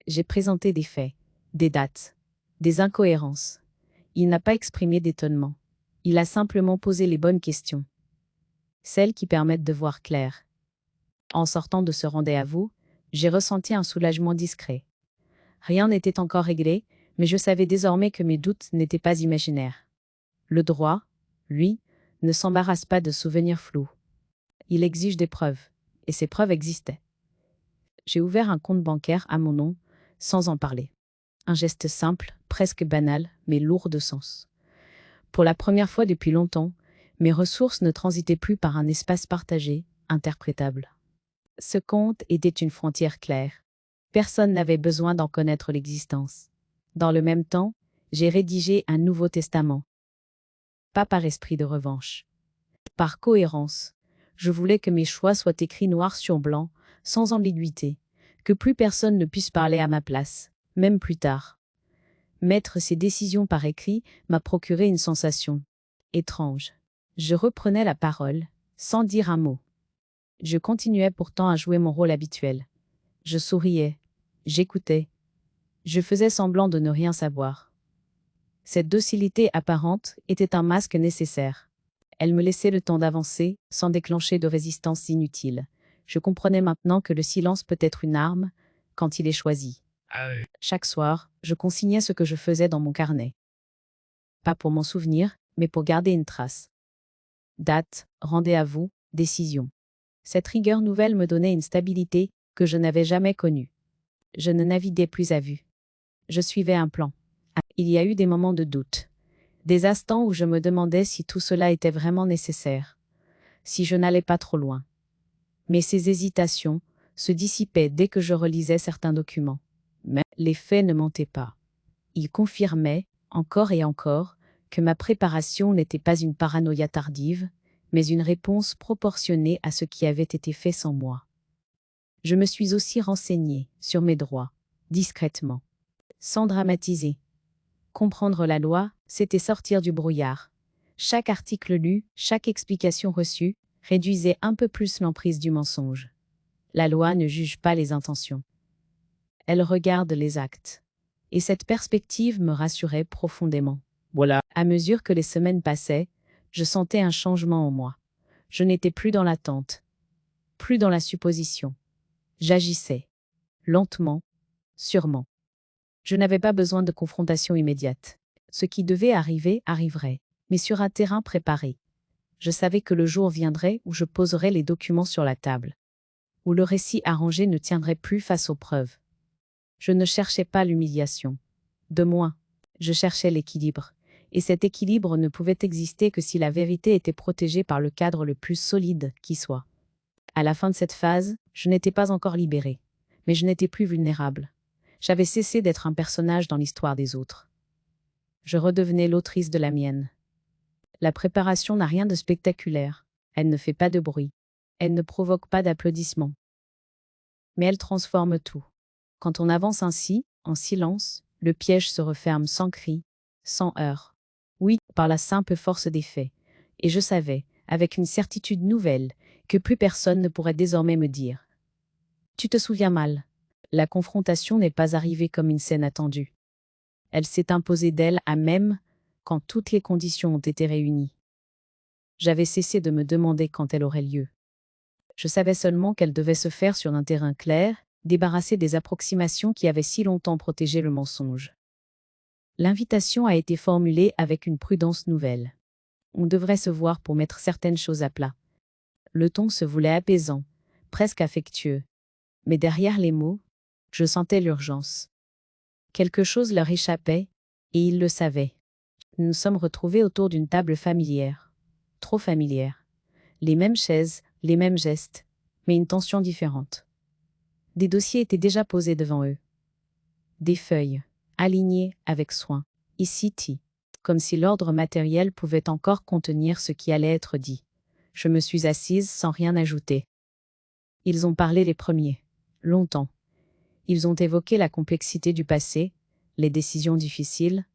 J'ai présenté des faits, des dates, des incohérences. Il n'a pas exprimé d'étonnement. Il a simplement posé les bonnes questions. Celles qui permettent de voir clair. En sortant de ce rendez-vous, j'ai ressenti un soulagement discret. Rien n'était encore réglé, mais je savais désormais que mes doutes n'étaient pas imaginaires. Le droit, lui, ne s'embarrasse pas de souvenirs flous. Il exige des preuves, et ces preuves existaient. J'ai ouvert un compte bancaire à mon nom, sans en parler. Un geste simple, presque banal, mais lourd de sens. Pour la première fois depuis longtemps, mes ressources ne transitaient plus par un espace partagé, interprétable. Ce compte était une frontière claire. Personne n'avait besoin d'en connaître l'existence. Dans le même temps, j'ai rédigé un Nouveau Testament. Pas par esprit de revanche. Par cohérence. Je voulais que mes choix soient écrits noir sur blanc, sans ambiguïté, que plus personne ne puisse parler à ma place, même plus tard. Mettre ces décisions par écrit m'a procuré une sensation étrange. Je reprenais la parole, sans dire un mot. Je continuais pourtant à jouer mon rôle habituel. Je souriais, j'écoutais, je faisais semblant de ne rien savoir. Cette docilité apparente était un masque nécessaire. Elle me laissait le temps d'avancer, sans déclencher de résistance inutile. Je comprenais maintenant que le silence peut être une arme, quand il est choisi. Chaque soir, je consignais ce que je faisais dans mon carnet. Pas pour m'en souvenir, mais pour garder une trace. Date, rendez-vous, décision. Cette rigueur nouvelle me donnait une stabilité que je n'avais jamais connue. Je ne naviguais plus à vue. Je suivais un plan. Il y a eu des moments de doute. Des instants où je me demandais si tout cela était vraiment nécessaire. Si je n'allais pas trop loin. Mais ces hésitations se dissipaient dès que je relisais certains documents. Mais les faits ne mentaient pas. Ils confirmaient, encore et encore, que ma préparation n'était pas une paranoïa tardive, mais une réponse proportionnée à ce qui avait été fait sans moi. Je me suis aussi renseignée sur mes droits, discrètement, sans dramatiser. Comprendre la loi, c'était sortir du brouillard. Chaque article lu, chaque explication reçue, réduisait un peu plus l'emprise du mensonge. La loi ne juge pas les intentions. Elle regarde les actes. Et cette perspective me rassurait profondément. Voilà. À mesure que les semaines passaient, je sentais un changement en moi. Je n'étais plus dans l'attente, plus dans la supposition. J'agissais. lentement, sûrement. Je n'avais pas besoin de confrontation immédiate. Ce qui devait arriver arriverait, mais sur un terrain préparé. Je savais que le jour viendrait où je poserais les documents sur la table, où le récit arrangé ne tiendrait plus face aux preuves. Je ne cherchais pas l'humiliation. De moins, je cherchais l'équilibre. Et cet équilibre ne pouvait exister que si la vérité était protégée par le cadre le plus solide qui soit. À la fin de cette phase, je n'étais pas encore libérée, mais je n'étais plus vulnérable. J'avais cessé d'être un personnage dans l'histoire des autres. Je redevenais l'autrice de la mienne. La préparation n'a rien de spectaculaire. Elle ne fait pas de bruit. Elle ne provoque pas d'applaudissements. Mais elle transforme tout. Quand on avance ainsi, en silence, le piège se referme sans cri, sans heurts. Oui, par la simple force des faits. Et je savais, avec une certitude nouvelle, que plus personne ne pourrait désormais me dire « Tu te souviens mal ». La confrontation n'est pas arrivée comme une scène attendue. Elle s'est imposée d'elle à même quand toutes les conditions ont été réunies. J'avais cessé de me demander quand elle aurait lieu. Je savais seulement qu'elle devait se faire sur un terrain clair, débarrassée des approximations qui avaient si longtemps protégé le mensonge. L'invitation a été formulée avec une prudence nouvelle. On devrait se voir pour mettre certaines choses à plat. Le ton se voulait apaisant, presque affectueux. Mais derrière les mots, je sentais l'urgence. Quelque chose leur échappait, et ils le savaient. Nous nous sommes retrouvés autour d'une table familière. Trop familière. Les mêmes chaises, les mêmes gestes, mais une tension différente. Des dossiers étaient déjà posés devant eux. Des feuilles, alignées avec soin, ici, comme si l'ordre matériel pouvait encore contenir ce qui allait être dit. Je me suis assise sans rien ajouter. Ils ont parlé les premiers, longtemps. Ils ont évoqué la complexité du passé, les décisions difficiles,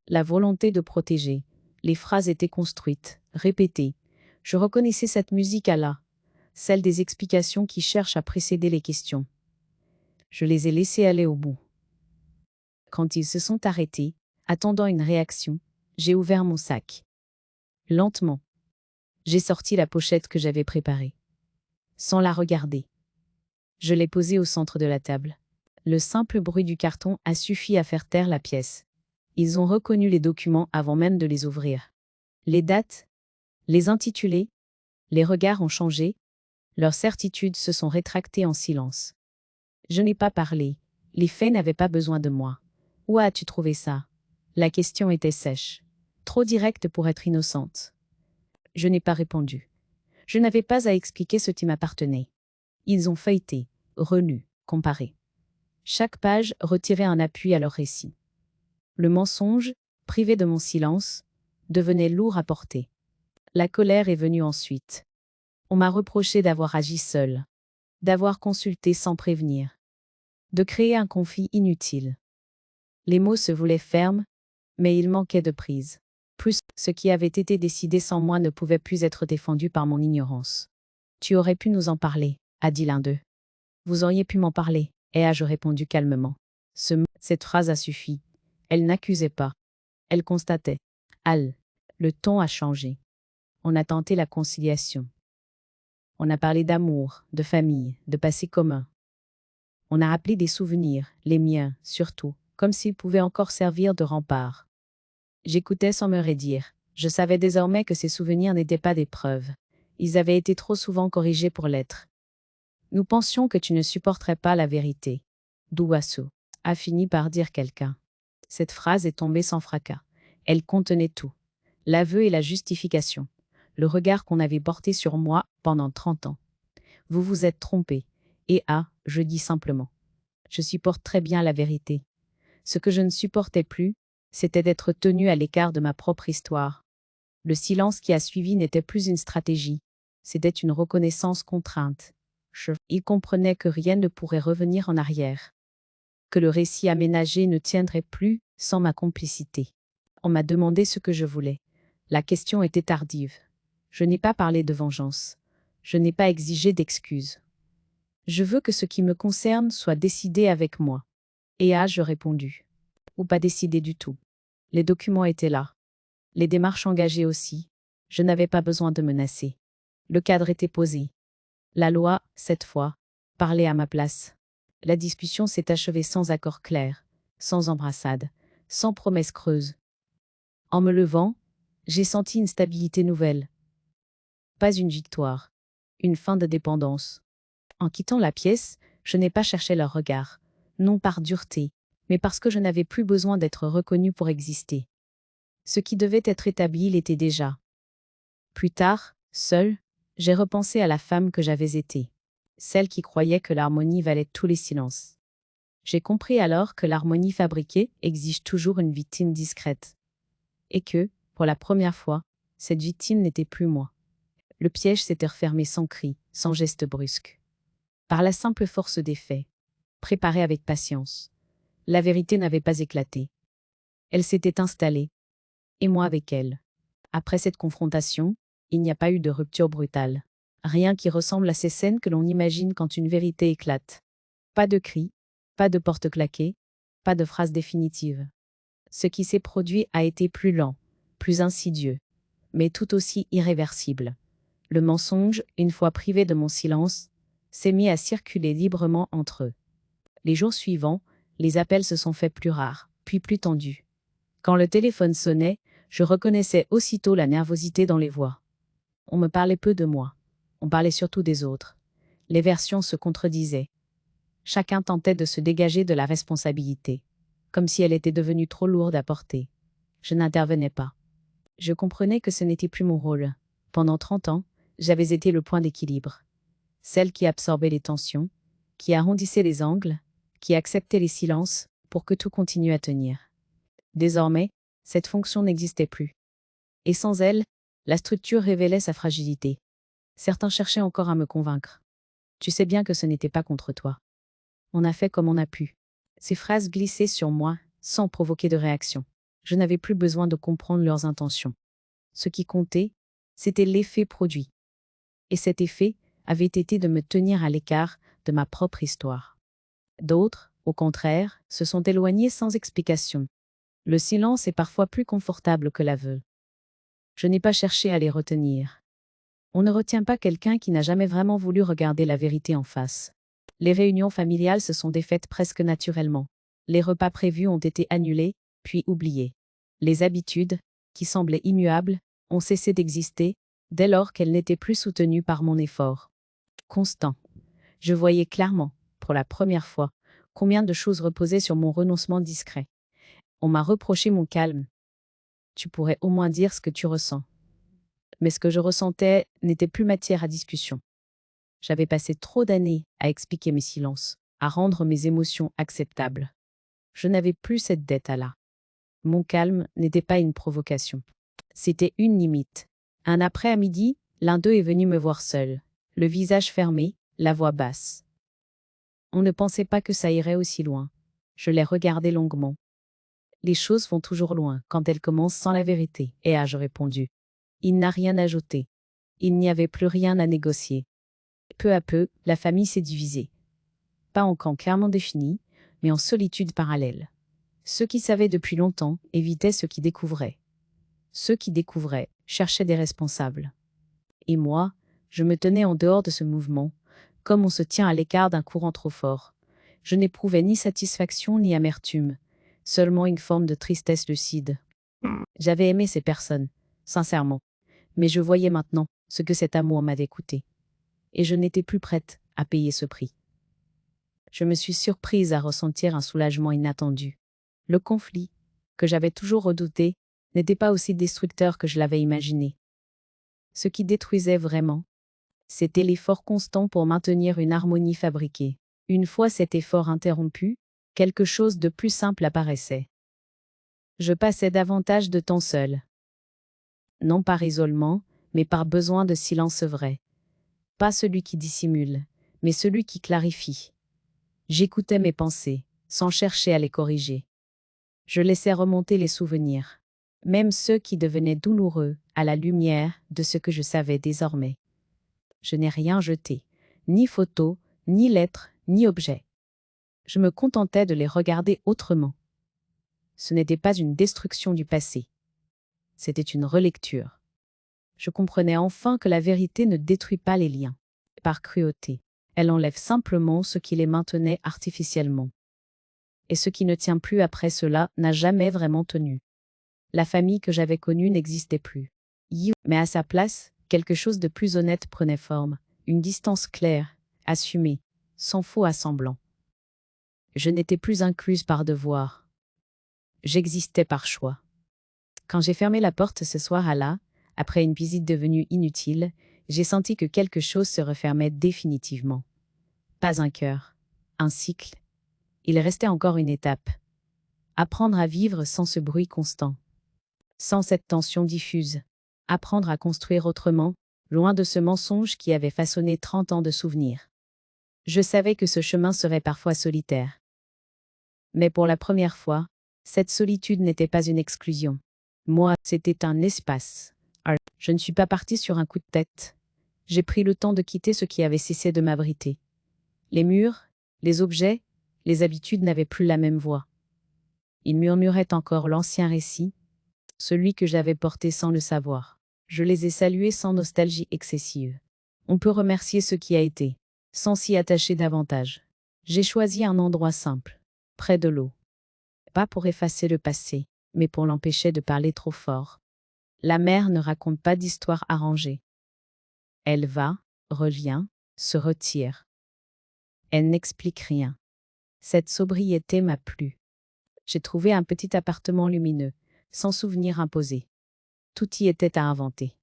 la volonté de protéger. Les phrases étaient construites, répétées. Je reconnaissais cette musique à la, celle des explications qui cherchent à précéder les questions. Je les ai laissés aller au bout. Quand ils se sont arrêtés, attendant une réaction, j'ai ouvert mon sac. Lentement. J'ai sorti la pochette que j'avais préparée. Sans la regarder. Je l'ai posée au centre de la table. Le simple bruit du carton a suffi à faire taire la pièce. Ils ont reconnu les documents avant même de les ouvrir. Les dates, les intitulés, les regards ont changé, leurs certitudes se sont rétractées en silence. Je n'ai pas parlé, les faits n'avaient pas besoin de moi. Où as-tu trouvé ça? La question était sèche, trop directe pour être innocente. Je n'ai pas répondu. Je n'avais pas à expliquer ce qui m'appartenait. Ils ont feuilleté, relu, comparé. Chaque page retirait un appui à leur récit. Le mensonge, privé de mon silence, devenait lourd à porter. La colère est venue ensuite. On m'a reproché d'avoir agi seul, d'avoir consulté sans prévenir, de créer un conflit inutile. Les mots se voulaient fermes, mais il manquait de prise. Plus, ce qui avait été décidé sans moi ne pouvait plus être défendu par mon ignorance. Tu aurais pu nous en parler, a dit l'un d'eux. Vous auriez pu m'en parler, ai-je répondu calmement. Cette phrase a suffi. Elle n'accusait pas. Elle constatait. Le ton a changé. On a tenté la conciliation. On a parlé d'amour, de famille, de passé commun. On a rappelé des souvenirs, les miens, surtout, comme s'ils pouvaient encore servir de rempart. J'écoutais sans me raidir. Je savais désormais que ces souvenirs n'étaient pas des preuves. Ils avaient été trop souvent corrigés pour l'être. Nous pensions que tu ne supporterais pas la vérité. Douasso, a fini par dire quelqu'un. Cette phrase est tombée sans fracas. Elle contenait tout. L'aveu et la justification. Le regard qu'on avait porté sur moi pendant 30 ans. Vous vous êtes trompé. Et je dis simplement. Je supporte très bien la vérité. Ce que je ne supportais plus, c'était d'être tenu à l'écart de ma propre histoire. Le silence qui a suivi n'était plus une stratégie. C'était une reconnaissance contrainte. Il comprenait que rien ne pourrait revenir en arrière. Que le récit aménagé ne tiendrait plus sans ma complicité. On m'a demandé ce que je voulais. La question était tardive. Je n'ai pas parlé de vengeance. Je n'ai pas exigé d'excuses. Je veux que ce qui me concerne soit décidé avec moi. Et je répondu. Ou pas décidé du tout. Les documents étaient là. Les démarches engagées aussi. Je n'avais pas besoin de menacer. Le cadre était posé. La loi, cette fois, parlait à ma place. La discussion s'est achevée sans accord clair, sans embrassade, sans promesse creuse. En me levant, j'ai senti une stabilité nouvelle. Pas une victoire, une fin de dépendance. En quittant la pièce, je n'ai pas cherché leur regard, non par dureté, mais parce que je n'avais plus besoin d'être reconnue pour exister. Ce qui devait être établi l'était déjà. Plus tard, seule, j'ai repensé à la femme que j'avais été, celle qui croyait que l'harmonie valait tous les silences. J'ai compris alors que l'harmonie fabriquée exige toujours une victime discrète. Et que, pour la première fois, cette victime n'était plus moi. Le piège s'était refermé sans cri, sans geste brusque. Par la simple force des faits, préparée avec patience. La vérité n'avait pas éclaté. Elle s'était installée, et moi avec elle. Après cette confrontation, il n'y a pas eu de rupture brutale. Rien qui ressemble à ces scènes que l'on imagine quand une vérité éclate. Pas de cris, pas de porte claquée, pas de phrase définitive. Ce qui s'est produit a été plus lent, plus insidieux, mais tout aussi irréversible. Le mensonge, une fois privé de mon silence, s'est mis à circuler librement entre eux. Les jours suivants, les appels se sont faits plus rares, puis plus tendus. Quand le téléphone sonnait, je reconnaissais aussitôt la nervosité dans les voix. On me parlait peu de moi. On parlait surtout des autres. Les versions se contredisaient. Chacun tentait de se dégager de la responsabilité, comme si elle était devenue trop lourde à porter. Je n'intervenais pas. Je comprenais que ce n'était plus mon rôle. Pendant 30 ans, j'avais été le point d'équilibre. Celle qui absorbait les tensions, qui arrondissait les angles, qui acceptait les silences pour que tout continue à tenir. Désormais, cette fonction n'existait plus. Et sans elle, la structure révélait sa fragilité. Certains cherchaient encore à me convaincre. Tu sais bien que ce n'était pas contre toi. On a fait comme on a pu. Ces phrases glissaient sur moi, sans provoquer de réaction. Je n'avais plus besoin de comprendre leurs intentions. Ce qui comptait, c'était l'effet produit. Et cet effet avait été de me tenir à l'écart de ma propre histoire. D'autres, au contraire, se sont éloignés sans explication. Le silence est parfois plus confortable que l'aveu. Je n'ai pas cherché à les retenir. On ne retient pas quelqu'un qui n'a jamais vraiment voulu regarder la vérité en face. Les réunions familiales se sont défaites presque naturellement. Les repas prévus ont été annulés, puis oubliés. Les habitudes, qui semblaient immuables, ont cessé d'exister, dès lors qu'elles n'étaient plus soutenues par mon effort constant. Je voyais clairement, pour la première fois, combien de choses reposaient sur mon renoncement discret. On m'a reproché mon calme. Tu pourrais au moins dire ce que tu ressens. Mais ce que je ressentais n'était plus matière à discussion. J'avais passé trop d'années à expliquer mes silences, à rendre mes émotions acceptables. Je n'avais plus cette dette-là. Mon calme n'était pas une provocation. C'était une limite. Un après-midi, l'un d'eux est venu me voir seul, le visage fermé, la voix basse. On ne pensait pas que ça irait aussi loin. Je l'ai regardé longuement. Les choses vont toujours loin quand elles commencent sans la vérité, ai-je répondu. Il n'a rien ajouté. Il n'y avait plus rien à négocier. Peu à peu, la famille s'est divisée. Pas en camps clairement définis, mais en solitude parallèle. Ceux qui savaient depuis longtemps évitaient ceux qui découvraient. Ceux qui découvraient cherchaient des responsables. Et moi, je me tenais en dehors de ce mouvement, comme on se tient à l'écart d'un courant trop fort. Je n'éprouvais ni satisfaction ni amertume, seulement une forme de tristesse lucide. J'avais aimé ces personnes, sincèrement, mais je voyais maintenant ce que cet amour m'avait coûté. Et je n'étais plus prête à payer ce prix. Je me suis surprise à ressentir un soulagement inattendu. Le conflit, que j'avais toujours redouté, n'était pas aussi destructeur que je l'avais imaginé. Ce qui détruisait vraiment, c'était l'effort constant pour maintenir une harmonie fabriquée. Une fois cet effort interrompu, quelque chose de plus simple apparaissait. Je passais davantage de temps seule. Non par isolement, mais par besoin de silence vrai. Pas celui qui dissimule, mais celui qui clarifie. J'écoutais mes pensées, sans chercher à les corriger. Je laissais remonter les souvenirs, même ceux qui devenaient douloureux à la lumière de ce que je savais désormais. Je n'ai rien jeté, ni photo, ni lettre, ni objet. Je me contentais de les regarder autrement. Ce n'était pas une destruction du passé. C'était une relecture. Je comprenais enfin que la vérité ne détruit pas les liens, par cruauté. Elle enlève simplement ce qui les maintenait artificiellement. Et ce qui ne tient plus après cela n'a jamais vraiment tenu. La famille que j'avais connue n'existait plus. Mais à sa place, quelque chose de plus honnête prenait forme, une distance claire, assumée, sans faux assemblant. Je n'étais plus incluse par devoir. J'existais par choix. Quand j'ai fermé la porte ce soir-là, après une visite devenue inutile, j'ai senti que quelque chose se refermait définitivement. Pas un cœur, un cycle. Il restait encore une étape. Apprendre à vivre sans ce bruit constant. Sans cette tension diffuse. Apprendre à construire autrement, loin de ce mensonge qui avait façonné 30 ans de souvenirs. Je savais que ce chemin serait parfois solitaire. Mais pour la première fois, cette solitude n'était pas une exclusion. Moi, c'était un espace. Je ne suis pas partie sur un coup de tête. J'ai pris le temps de quitter ce qui avait cessé de m'abriter. Les murs, les objets, les habitudes n'avaient plus la même voix. Ils murmuraient encore l'ancien récit, celui que j'avais porté sans le savoir. Je les ai salués sans nostalgie excessive. On peut remercier ce qui a été, sans s'y attacher davantage. J'ai choisi un endroit simple, près de l'eau. Pas pour effacer le passé, mais pour l'empêcher de parler trop fort. La mer ne raconte pas d'histoire arrangée. Elle va, revient, se retire. Elle n'explique rien. Cette sobriété m'a plu. J'ai trouvé un petit appartement lumineux, sans souvenir imposé. Tout y était à inventer.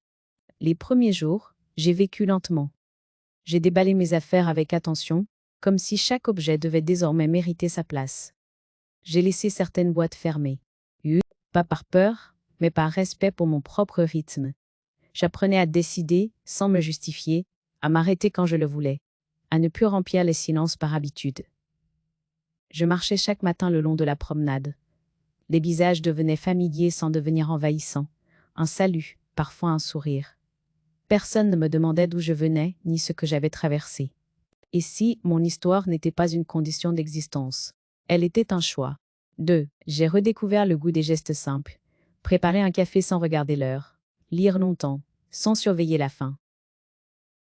Les premiers jours, j'ai vécu lentement. J'ai déballé mes affaires avec attention, comme si chaque objet devait désormais mériter sa place. J'ai laissé certaines boîtes fermées. Pas par peur, mais par respect pour mon propre rythme. J'apprenais à décider, sans me justifier, à m'arrêter quand je le voulais, à ne plus remplir les silences par habitude. Je marchais chaque matin le long de la promenade. Les visages devenaient familiers sans devenir envahissants. Un salut, parfois un sourire. Personne ne me demandait d'où je venais, ni ce que j'avais traversé. Et si mon histoire n'était pas une condition d'existence, elle était un choix. 2. J'ai redécouvert le goût des gestes simples. Préparer un café sans regarder l'heure. Lire longtemps, sans surveiller la faim.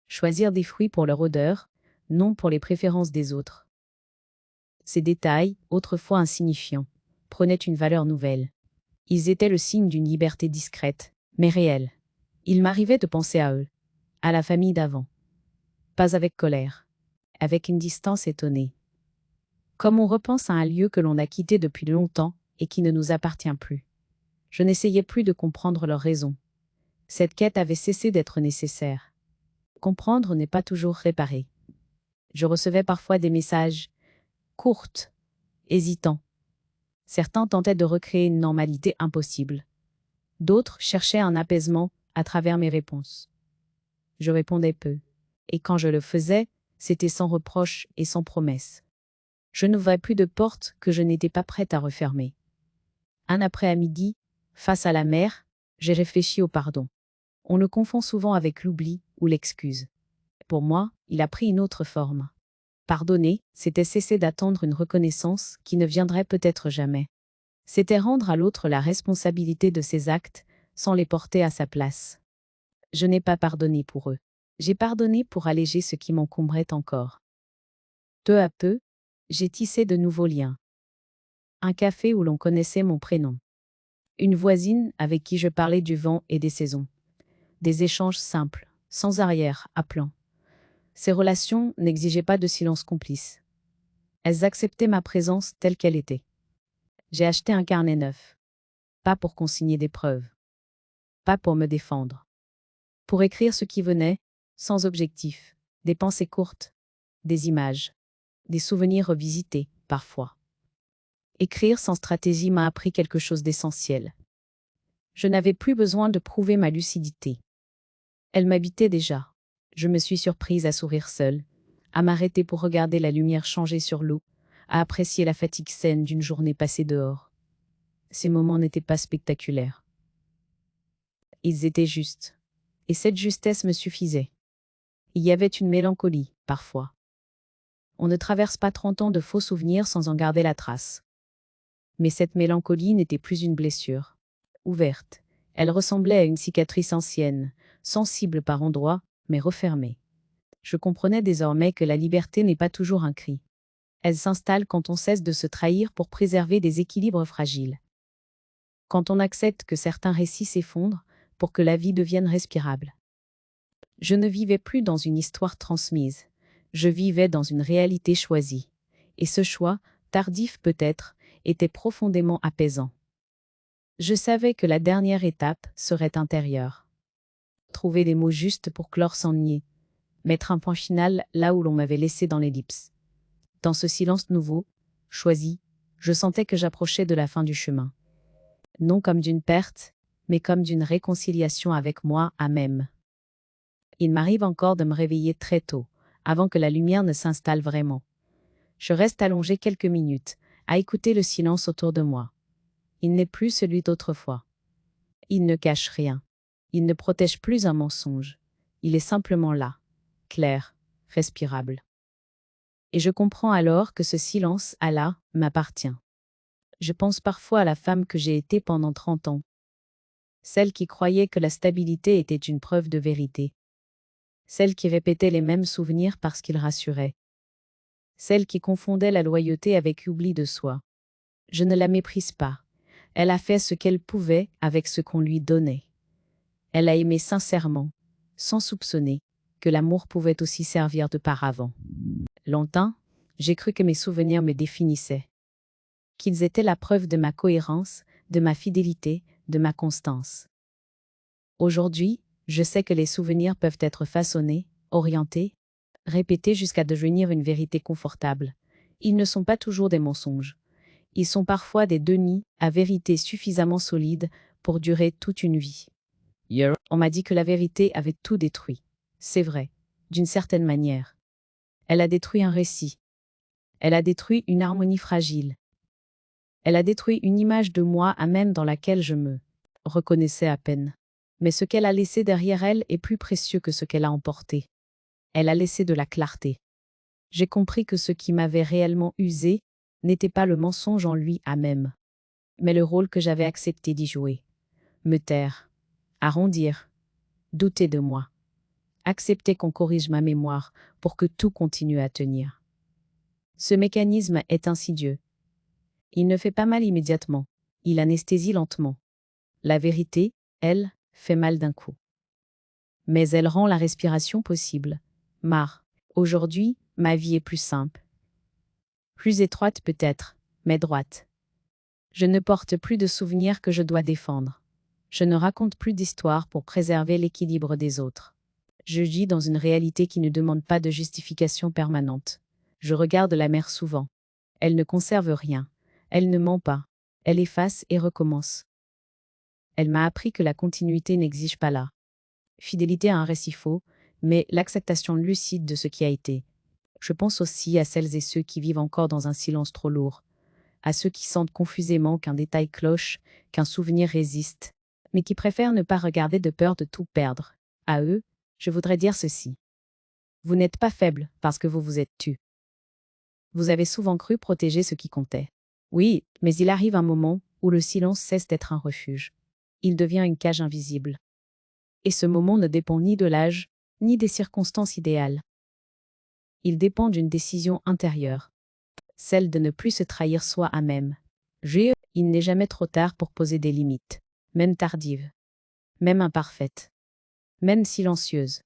Choisir des fruits pour leur odeur, non pour les préférences des autres. Ces détails, autrefois insignifiants, prenaient une valeur nouvelle. Ils étaient le signe d'une liberté discrète, mais réelle. Il m'arrivait de penser à eux, à la famille d'avant. Pas avec colère, avec une distance étonnée. Comme on repense à un lieu que l'on a quitté depuis longtemps et qui ne nous appartient plus. Je n'essayais plus de comprendre leurs raisons. Cette quête avait cessé d'être nécessaire. Comprendre n'est pas toujours réparer. Je recevais parfois des messages courts, hésitants. Certains tentaient de recréer une normalité impossible. D'autres cherchaient un apaisement à travers mes réponses. Je répondais peu. Et quand je le faisais, c'était sans reproche et sans promesse. Je n'ouvrais plus de porte que je n'étais pas prête à refermer. Un après-midi, face à la mer, j'ai réfléchi au pardon. On le confond souvent avec l'oubli ou l'excuse. Pour moi, il a pris une autre forme. Pardonner, c'était cesser d'attendre une reconnaissance qui ne viendrait peut-être jamais. C'était rendre à l'autre la responsabilité de ses actes, sans les porter à sa place. Je n'ai pas pardonné pour eux. J'ai pardonné pour alléger ce qui m'encombrait encore. Peu à peu, j'ai tissé de nouveaux liens. Un café où l'on connaissait mon prénom. Une voisine avec qui je parlais du vent et des saisons. Des échanges simples, sans arrière-plan. Ces relations n'exigeaient pas de silence complice. Elles acceptaient ma présence telle qu'elle était. J'ai acheté un carnet neuf. Pas pour consigner des preuves. Pas pour me défendre. Pour écrire ce qui venait, sans objectif. Des pensées courtes. Des images. Des souvenirs revisités, parfois. Écrire sans stratégie m'a appris quelque chose d'essentiel. Je n'avais plus besoin de prouver ma lucidité. Elle m'habitait déjà. Je me suis surprise à sourire seule, à m'arrêter pour regarder la lumière changer sur l'eau, à apprécier la fatigue saine d'une journée passée dehors. Ces moments n'étaient pas spectaculaires. Ils étaient justes. Et cette justesse me suffisait. Il y avait une mélancolie, parfois. On ne traverse pas 30 ans de faux souvenirs sans en garder la trace. Mais cette mélancolie n'était plus une blessure. Ouverte, elle ressemblait à une cicatrice ancienne, sensible par endroits, mais refermée. Je comprenais désormais que la liberté n'est pas toujours un cri. Elle s'installe quand on cesse de se trahir pour préserver des équilibres fragiles. Quand on accepte que certains récits s'effondrent pour que la vie devienne respirable. Je ne vivais plus dans une histoire transmise. Je vivais dans une réalité choisie. Et ce choix, tardif peut-être, était profondément apaisant. Je savais que la dernière étape serait intérieure. Trouver les mots justes pour clore sans nier. Mettre un point final là où l'on m'avait laissé dans l'ellipse. Dans ce silence nouveau, choisi, je sentais que j'approchais de la fin du chemin. Non comme d'une perte, mais comme d'une réconciliation avec moi à même. Il m'arrive encore de me réveiller très tôt, avant que la lumière ne s'installe vraiment. Je reste allongé quelques minutes, à écouter le silence autour de moi. Il n'est plus celui d'autrefois. Il ne cache rien. Il ne protège plus un mensonge. Il est simplement là, clair, respirable. Et je comprends alors que ce silence, Allah, m'appartient. Je pense parfois à la femme que j'ai été pendant 30 ans. Celle qui croyait que la stabilité était une preuve de vérité. Celle qui répétait les mêmes souvenirs parce qu'ils rassuraient. Celle qui confondait la loyauté avec oubli de soi. Je ne la méprise pas. Elle a fait ce qu'elle pouvait avec ce qu'on lui donnait. Elle a aimé sincèrement, sans soupçonner que l'amour pouvait aussi servir de paravent. Longtemps, j'ai cru que mes souvenirs me définissaient. Qu'ils étaient la preuve de ma cohérence, de ma fidélité, de ma constance. Aujourd'hui, je sais que les souvenirs peuvent être façonnés, orientés, répétés jusqu'à devenir une vérité confortable. Ils ne sont pas toujours des mensonges. Ils sont parfois des denis à vérité suffisamment solides pour durer toute une vie. On m'a dit que la vérité avait tout détruit. C'est vrai, d'une certaine manière. Elle a détruit un récit. Elle a détruit une harmonie fragile. Elle a détruit une image de moi à même dans laquelle je me reconnaissais à peine. Mais ce qu'elle a laissé derrière elle est plus précieux que ce qu'elle a emporté. Elle a laissé de la clarté. J'ai compris que ce qui m'avait réellement usé n'était pas le mensonge en lui à même, mais le rôle que j'avais accepté d'y jouer. Me taire, arrondir, douter de moi, accepter qu'on corrige ma mémoire pour que tout continue à tenir. Ce mécanisme est insidieux. Il ne fait pas mal immédiatement, il anesthésie lentement. La vérité, elle, fait mal d'un coup. Mais elle rend la respiration possible. Aujourd'hui, ma vie est plus simple. Plus étroite peut-être, mais droite. Je ne porte plus de souvenirs que je dois défendre. Je ne raconte plus d'histoires pour préserver l'équilibre des autres. Je vis dans une réalité qui ne demande pas de justification permanente. Je regarde la mer souvent. Elle ne conserve rien. Elle ne ment pas. Elle efface et recommence. Elle m'a appris que la continuité n'exige pas la fidélité à un récit faux, mais l'acceptation lucide de ce qui a été. Je pense aussi à celles et ceux qui vivent encore dans un silence trop lourd, à ceux qui sentent confusément qu'un détail cloche, qu'un souvenir résiste, mais qui préfèrent ne pas regarder de peur de tout perdre. À eux, je voudrais dire ceci. Vous n'êtes pas faible parce que vous vous êtes tu. Vous avez souvent cru protéger ce qui comptait. Oui, mais il arrive un moment où le silence cesse d'être un refuge. Il devient une cage invisible. Et ce moment ne dépend ni de l'âge, ni des circonstances idéales. Il dépend d'une décision intérieure, celle de ne plus se trahir soi à même. Il n'est jamais trop tard pour poser des limites, même tardives, même imparfaites, même silencieuses.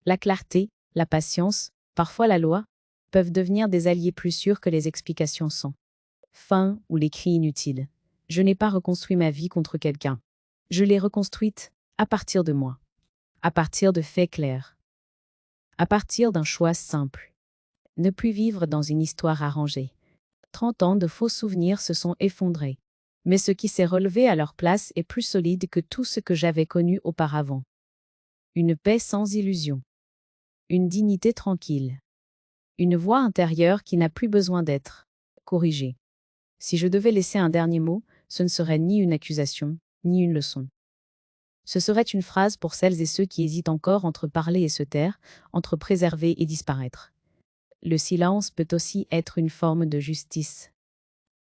La clarté, la patience, parfois la loi, peuvent devenir des alliés plus sûrs que les explications sans fin ou les cris inutiles. Je n'ai pas reconstruit ma vie contre quelqu'un. Je l'ai reconstruite à partir de moi, à partir de faits clairs, à partir d'un choix simple. Ne plus vivre dans une histoire arrangée. 30 ans de faux souvenirs se sont effondrés. Mais ce qui s'est relevé à leur place est plus solide que tout ce que j'avais connu auparavant. Une paix sans illusion. Une dignité tranquille. Une voix intérieure qui n'a plus besoin d'être corrigée. Si je devais laisser un dernier mot, ce ne serait ni une accusation, ni une leçon. Ce serait une phrase pour celles et ceux qui hésitent encore entre parler et se taire, entre préserver et disparaître. Le silence peut aussi être une forme de justice.